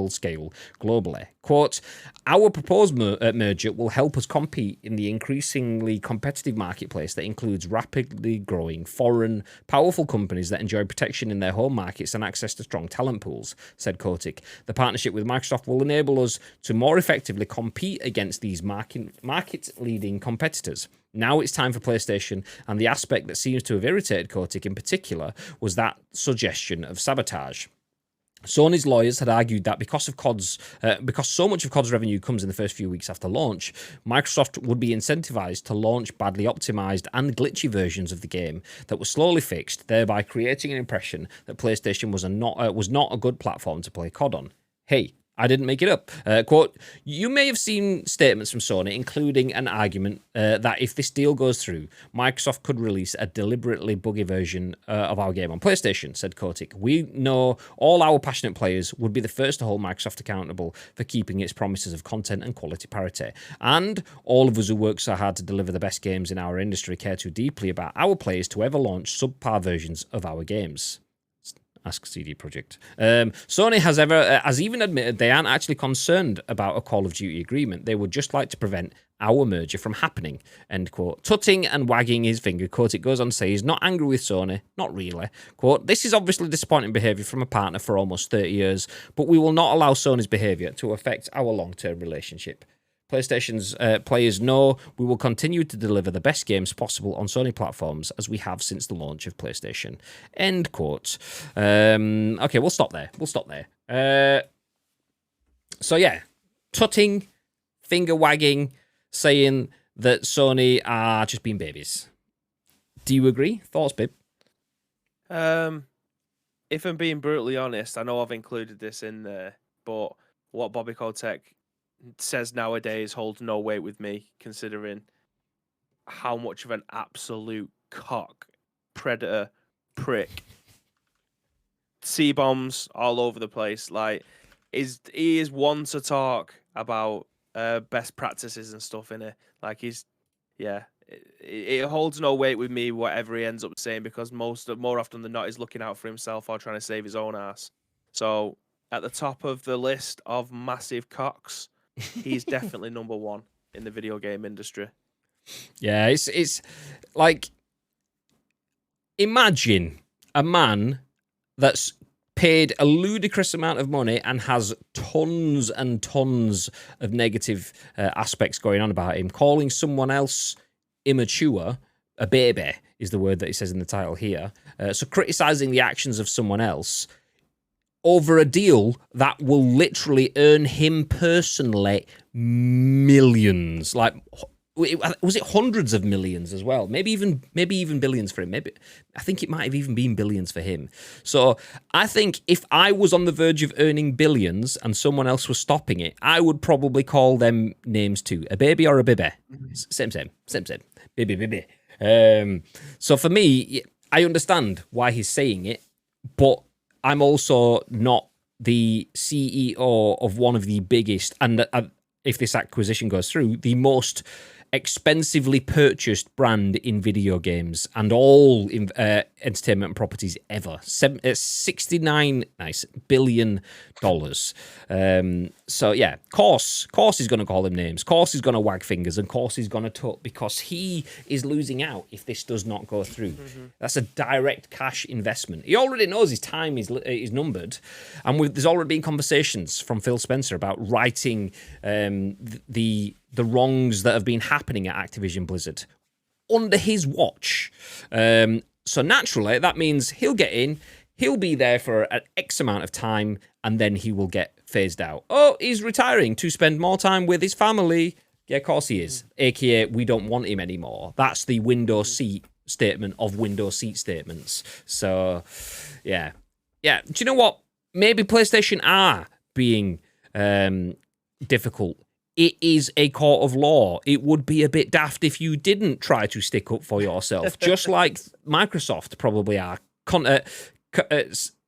scale globally. Quote, our proposed merger will help us compete in the increasingly competitive marketplace that includes rapidly growing foreign, powerful companies that enjoy protection in their home markets and access to strong talent pools, said Kotick. The partnership with Microsoft will enable us to more effectively compete against these market-leading competitors. Now it's time for PlayStation, and the aspect that seems to have irritated Kotick in particular was that suggestion of sabotage. Sony's lawyers had argued that because so much of COD's revenue comes in the first few weeks after launch, Microsoft would be incentivized to launch badly optimized and glitchy versions of the game that were slowly fixed, thereby creating an impression that PlayStation was not a good platform to play COD on. Hey, I didn't make it up. Quote, you may have seen statements from Sony, including an argument that if this deal goes through, Microsoft could release a deliberately buggy version of our game on PlayStation, said Kotick. We know all our passionate players would be the first to hold Microsoft accountable for keeping its promises of content and quality parity. And all of us who work so hard to deliver the best games in our industry care too deeply about our players to ever launch subpar versions of our games. Ask CD Projekt. Sony has even admitted they aren't actually concerned about a Call of Duty agreement. They would just like to prevent our merger from happening, end quote. Tutting and wagging his finger, Kotick goes on to say he's not angry with Sony, not really. Quote, this is obviously disappointing behaviour from a partner for almost 30 years, but we will not allow Sony's behaviour to affect our long-term relationship. PlayStation's players know we will continue to deliver the best games possible on Sony platforms as we have since the launch of PlayStation. End quote. Okay, we'll stop there. So yeah, tutting, finger wagging, saying that Sony are just being babies. Do you agree? Thoughts, babe? If I'm being brutally honest, I know I've included this in there, but what Bobby Kotick says nowadays holds no weight with me, considering how much of an absolute cock, predator, prick, C-bombs all over the place. Like, he is one to talk about best practices and stuff in it. Like, it holds no weight with me whatever he ends up saying, because more often than not he's looking out for himself or trying to save his own ass. So at the top of the list of massive cocks, he's definitely number one in the video game industry. Yeah, it's like, imagine a man that's paid a ludicrous amount of money and has tons and tons of negative aspects going on about him, calling someone else immature, a baby is the word that he says in the title here. So criticizing the actions of someone else over a deal that will literally earn him personally millions. Like, was it hundreds of millions as well? Maybe even billions for him. I think it might have even been billions for him. So I think if I was on the verge of earning billions and someone else was stopping it, I would probably call them names too. A baby or a bibby. Same. Baby. So for me, I understand why he's saying it, but I'm also not the CEO of one of the biggest, and if this acquisition goes through, the most expensively purchased brand in video games and all entertainment properties ever. $69 billion. So yeah, course he's going to call them names. Course he's going to wag fingers, and course he's going to tut, because he is losing out if this does not go through. Mm-hmm. That's a direct cash investment. He already knows his time is numbered, and there's already been conversations from Phil Spencer about righting the wrongs that have been happening at Activision Blizzard under his watch. So naturally, that means he'll get in, he'll be there for an X amount of time, and then he will get phased out. Oh, he's retiring to spend more time with his family. Yeah, of course he is. AKA, we don't want him anymore. That's the window seat statement of window seat statements. So, yeah. Yeah, do you know what? Maybe PlayStation are being difficult. It is a court of law. It would be a bit daft if you didn't try to stick up for yourself, just like Microsoft probably are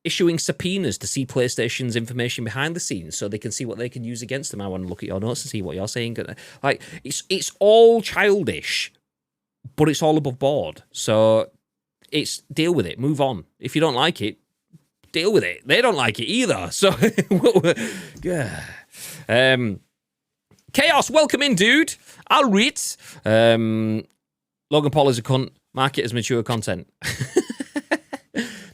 issuing subpoenas to see PlayStation's information behind the scenes so they can see what they can use against them. I want to look at your notes and see what you're saying. Like, it's all childish, but it's all above board. So it's deal with it. Move on. If you don't like it, deal with it. They don't like it either. So, yeah. Chaos, welcome in, dude. I'll read. Logan Paul is a cunt. Mark it as mature content.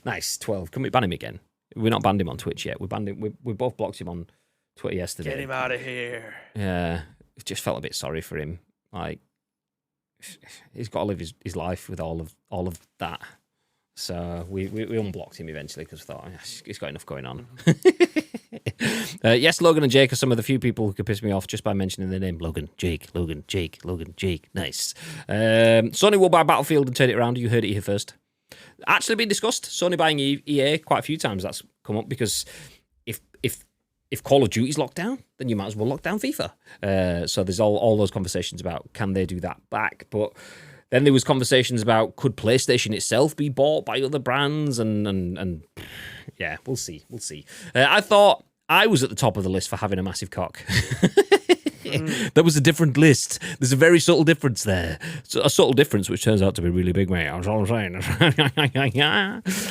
Nice, 12. Can we ban him again? We're not banned him on Twitch yet. We banned him. We both blocked him on Twitter yesterday. Get him out of here. Yeah, just felt a bit sorry for him. Like, he's got to live his life with all of that. So we unblocked him eventually because we thought he's got enough going on. Yes, Logan and Jake are some of the few people who could piss me off just by mentioning their name. Logan, Jake. Nice. Sony will buy Battlefield and turn it around. You heard it here first. Actually been discussed. Sony buying EA quite a few times. That's come up because if Call of Duty's locked down, then you might as well lock down FIFA. So there's all those conversations about can they do that back, but. Then there was conversations about could PlayStation itself be bought by other brands, and yeah, we'll see. I thought I was at the top of the list for having a massive cock. There was a different list. There's a very subtle difference there. So a subtle difference which turns out to be really big, mate. That's all I'm saying.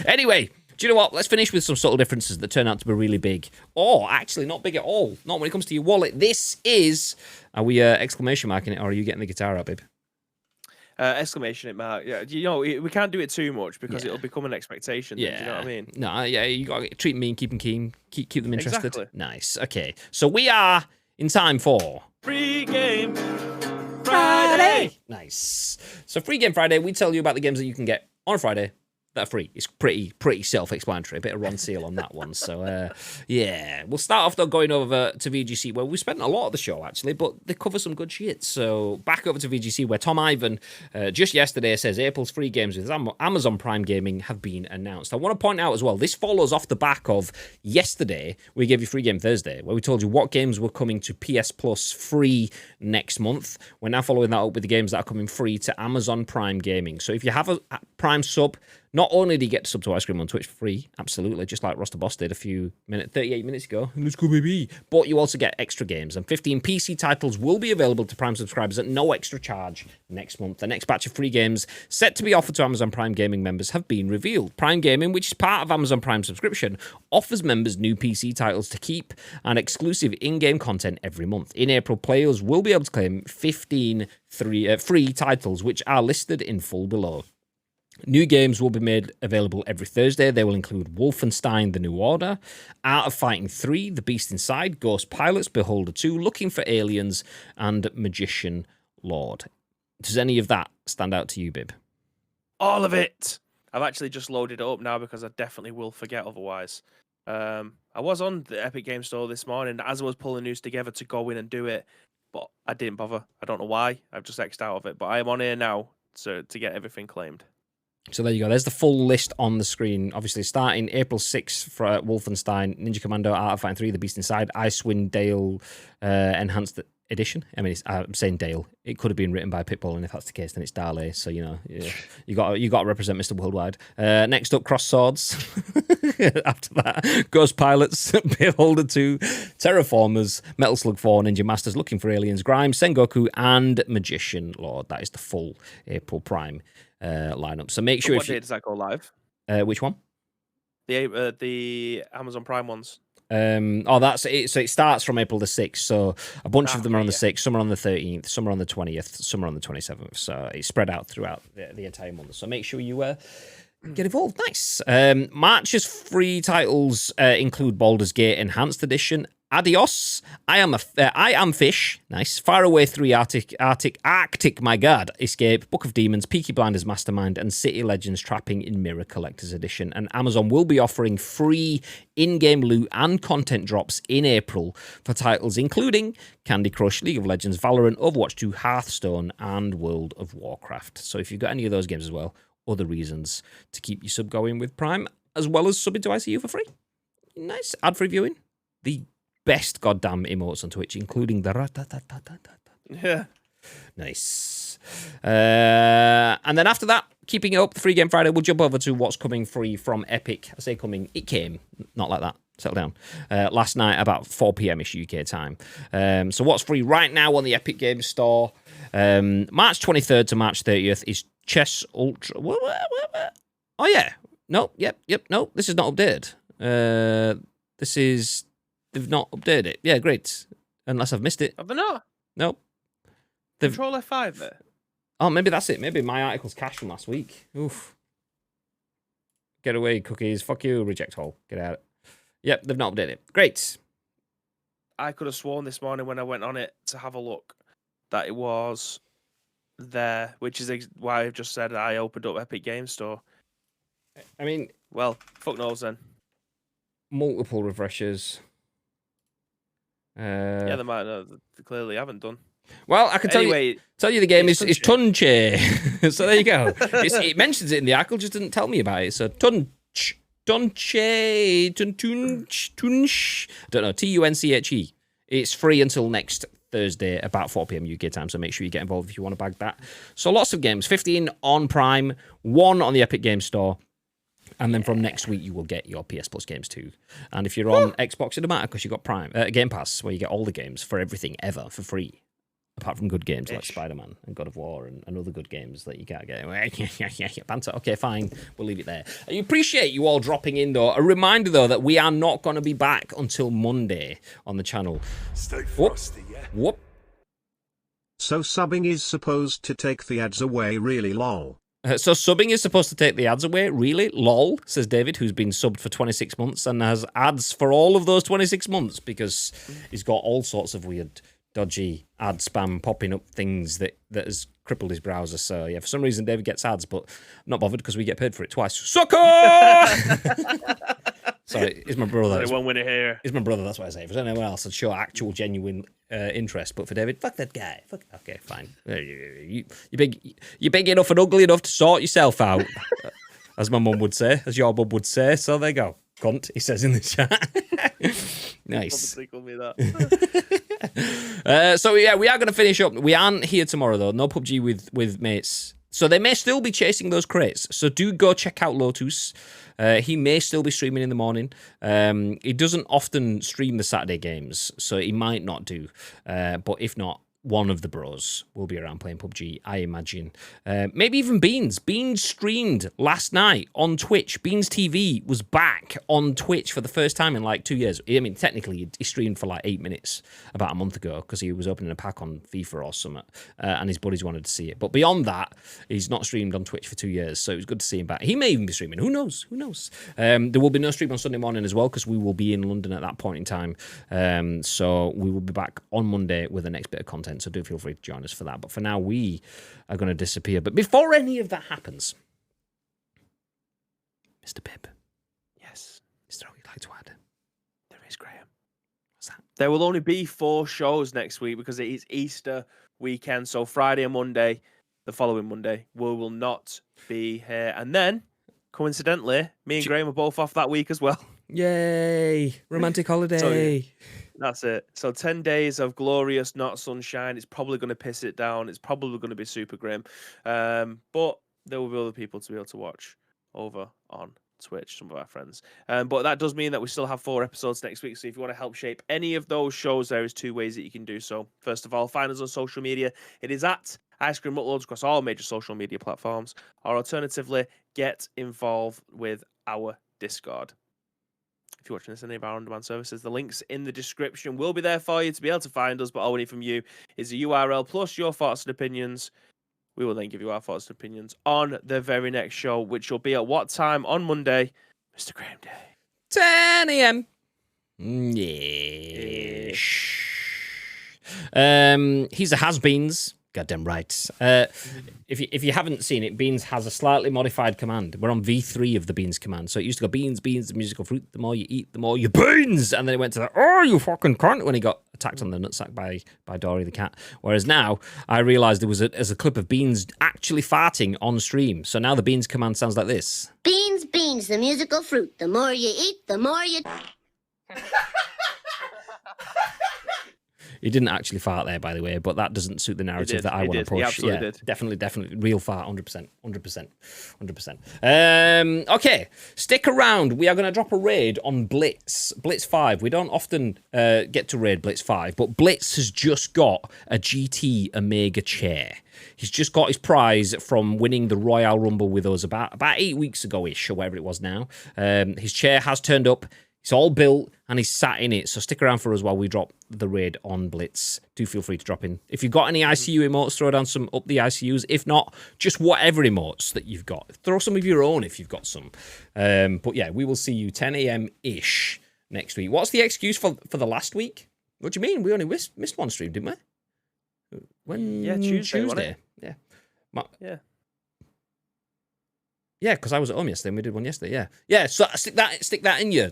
Anyway, do you know what? Let's finish with some subtle differences that turn out to be really big. Or actually not big at all. Not when it comes to your wallet. This is... Are we exclamation marking it, or are you getting the guitar out, babe? Exclamation mark. Yeah, you know, we can't do it too much because it'll become an expectation. Yeah, do you know what I mean? No, yeah, you got to treat them mean, keep them keen, keep them interested. Exactly. Nice. Okay, so we are in time for Free Game Friday. Nice. So Free Game Friday, we tell you about the games that you can get on Friday that are free. It's pretty self-explanatory. A bit of Ron Seal on that one. So, yeah. We'll start off, though, going over to VGC, where we spent a lot of the show, actually, but they cover some good shit. So, back over to VGC, where Tom Ivan, just yesterday, says April's free games with Amazon Prime Gaming have been announced. I want to point out as well, this follows off the back of yesterday, we gave you Free Game Thursday, where we told you what games were coming to PS Plus free next month. We're now following that up with the games that are coming free to Amazon Prime Gaming. So, if you have a Prime sub, not only do you get to sub to Ice Cream on Twitch for free, absolutely, just like Roster Boss did 38 minutes ago. Let's go, baby. But you also get extra games, and 15 PC titles will be available to Prime subscribers at no extra charge next month. The next batch of free games set to be offered to Amazon Prime Gaming members have been revealed. Prime Gaming, which is part of Amazon Prime subscription, offers members new PC titles to keep and exclusive in-game content every month. In April, players will be able to claim 15 free titles, which are listed in full below. New games will be made available every Thursday. They will include Wolfenstein: The New Order, Art of Fighting 3, The Beast Inside, Ghost Pilots, Beholder 2, Looking for Aliens, and Magician Lord. Does any of that stand out to you, Bib? All of it! I've actually just loaded it up now because I definitely will forget otherwise. I was on the Epic Game Store this morning as I was pulling news together to go in and do it, but I didn't bother. I don't know why. I've just X'd out of it, but I am on here now to get everything claimed. So there you go. There's the full list on the screen. Obviously, starting April 6th for Wolfenstein, Ninja Commando, Art of Fighting 3, The Beast Inside, Icewind Dale Enhanced Edition. I mean, I'm saying Dale. It could have been written by Pitbull, and if that's the case, then it's Dale. So, you know, you got to represent Mr. Worldwide. Next up, Cross Swords. After that, Ghost Pilots, Beholder 2, Terraformers, Metal Slug 4, Ninja Masters, Looking for Aliens, Grimes, Sengoku, and Magician Lord. That is the full April Prime lineup. So make sure. What day does that go live? Which one? The Amazon Prime ones. That's it. So it starts from April the 6th. So a bunch of them are on the 6th, some are on the 13th, some are on the 20th, some are on the 27th. So it's spread out throughout the entire month. So make sure you get involved. Nice. March's free titles include Baldur's Gate Enhanced Edition, Adios. I am fish. Nice. Far Away 3 Arctic, my god. Escape, Book of Demons, Peaky Blinders Mastermind, and City Legends Trapping in Mirror Collector's Edition. And Amazon will be offering free in-game loot and content drops in April for titles including Candy Crush, League of Legends, Valorant, Overwatch 2, Hearthstone, and World of Warcraft. So if you've got any of those games as well, other reasons to keep your sub going with Prime, as well as subbing to ICU for free. Nice. Ad-free viewing. The best goddamn emotes on Twitch, including the Yeah. Nice. And then after that, keeping it up, the Free Game Friday, we'll jump over to what's coming free from Epic. I say coming, it came. Not like that. Settle down. Last night, about 4 p.m.-ish UK time. So what's free right now on the Epic Games Store? March 23rd to March 30th is Chess Ultra. Oh, yeah. No, yep, no. This is not updated. They've not updated it. Yeah, great. Unless I've missed it. Have they not? No. Control F5 there. Oh, maybe that's it. Maybe my article's cached from last week. Oof. Get away, cookies. Fuck you, reject all. Get out. Yep, they've not updated it. Great. I could have sworn this morning when I went on it to have a look that it was there, which is why I've just said I opened up Epic Games Store. I mean... Well, fuck knows then. Multiple refreshers. Yeah, they might they clearly haven't done. Well, I can tell you the game is Tunche. So there you go. It mentions it in the article, just didn't tell me about it. So Tunche. I don't know, Tunche. It's free until next Thursday, about 4 p.m. UK time, so make sure you get involved if you want to bag that. So lots of games, 15 on Prime, 1 on the Epic Games Store. And then from next week, you will get your PS Plus games too. And if you're on Xbox, it doesn't matter because you've got Prime Game Pass, where you get all the games for everything ever for free. Apart from good games like Spider-Man and God of War and other good games that you can't get. Banter. Okay, fine. We'll leave it there. I appreciate you all dropping in, though. A reminder, though, that we are not going to be back until Monday on the channel. Stay frosty, yeah? Whoop. So subbing is supposed to take the ads away, really, lol. So subbing is supposed to take the ads away? Really? Lol, says David, who's been subbed for 26 months and has ads for all of those 26 months because he's got all sorts of weird, dodgy ad spam popping up things that has crippled his browser. So, yeah, for some reason, David gets ads, but not bothered because we get paid for it twice. Sucker! Sorry, it's my brother. There's one winner here. It's my brother, that's what I say. If there's anyone else, I'd show actual, genuine interest. But for David, fuck that guy. Okay, fine. You're big enough and ugly enough to sort yourself out, as my mum would say, as your mum would say. So there you go. Cunt, he says in the chat. Nice. Tickle me that. So yeah, we are going to finish up. We aren't here tomorrow though. No PUBG with mates. So they may still be chasing those crates. So do go check out Lotus. He may still be streaming in the morning. He doesn't often stream the Saturday games, so he might not do. But if not, one of the bros will be around playing PUBG, I imagine. Maybe even Beans. Beans streamed last night on Twitch. Beans TV was back on Twitch for the first time in like 2 years. I mean, technically, he streamed for like 8 minutes about a month ago because he was opening a pack on FIFA or something, and his buddies wanted to see it. But beyond that, he's not streamed on Twitch for 2 years, so it was good to see him back. He may even be streaming. Who knows? There will be no stream on Sunday morning as well because we will be in London at that point in time. So we will be back on Monday with the next bit of content. So do feel free to join us for that. But for now, we are going to disappear. But before any of that happens, Mr. Pip. Yes. Is there anything you'd like to add? There is, Graham. What's that? There will only be 4 shows next week because it is Easter weekend. So Friday and Monday, the following Monday, we will not be here. And then, coincidentally, me and Graham are both off that week as well. Yay! Romantic holiday. That's it. So 10 days of glorious, not sunshine. It's probably going to piss it down. It's probably going to be super grim. But there will be other people to be able to watch over on Twitch, some of our friends. But that does mean that we still have 4 episodes next week. So if you want to help shape any of those shows, there is 2 ways that you can do so. First of all, find us on social media. It is at Ice Cream Uploads across all major social media platforms. Or alternatively, get involved with our Discord. If you're watching this on any of our on-demand services, the links in the description will be there for you to be able to find us, but all we need from you is a URL plus your thoughts and opinions. We will then give you our thoughts and opinions on the very next show, which will be at what time on Monday, Mr. Graham Day? 10 a.m. Yeah. He's a has-beens. Goddamn right. If you haven't seen it, Beans has a slightly modified command. We're on V3 of the Beans command. So it used to go beans, the musical fruit. The more you eat, the more you beans. And then it went to the, oh, you fucking cunt, when he got attacked on the nutsack by Dory the cat. Whereas now, I realised there was a clip of Beans actually farting on stream. So now the Beans command sounds like this. Beans, beans, the musical fruit. The more you eat, the more you... He didn't actually fart there, by the way, but that doesn't suit the narrative that I want to push. He absolutely did. Definitely. Real fart, 100%. Okay, stick around. We are going to drop a raid on Blitz 5. We don't often get to raid Blitz 5, but Blitz has just got a GT Omega chair. He's just got his prize from winning the Royal Rumble with us about 8 weeks ago-ish, or whatever it was now. His chair has turned up. It's all built, and he's sat in it. So stick around for us while we drop the raid on Blitz. Do feel free to drop in. If you've got any ICU emotes, throw down some up the ICUs. If not, just whatever emotes that you've got. Throw some of your own if you've got some. But yeah, we will see you 10 a.m.-ish next week. What's the excuse for the last week? What do you mean? We only missed one stream, didn't we? Tuesday. Yeah. Yeah, because I was at home yesterday and we did one yesterday, yeah. So stick that in your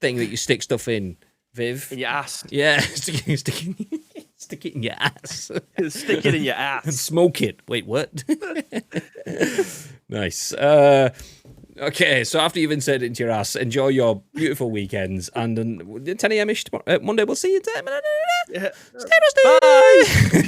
thing that you stick stuff in, Viv. In your ass. Yeah, stick it in your ass. Stick it in your ass. And smoke it. Wait, what? Nice. Okay, so after you've inserted it into your ass, enjoy your beautiful weekends. And 10 a.m.-ish tomorrow, Monday, we'll see you. Yeah. Stay. Bye!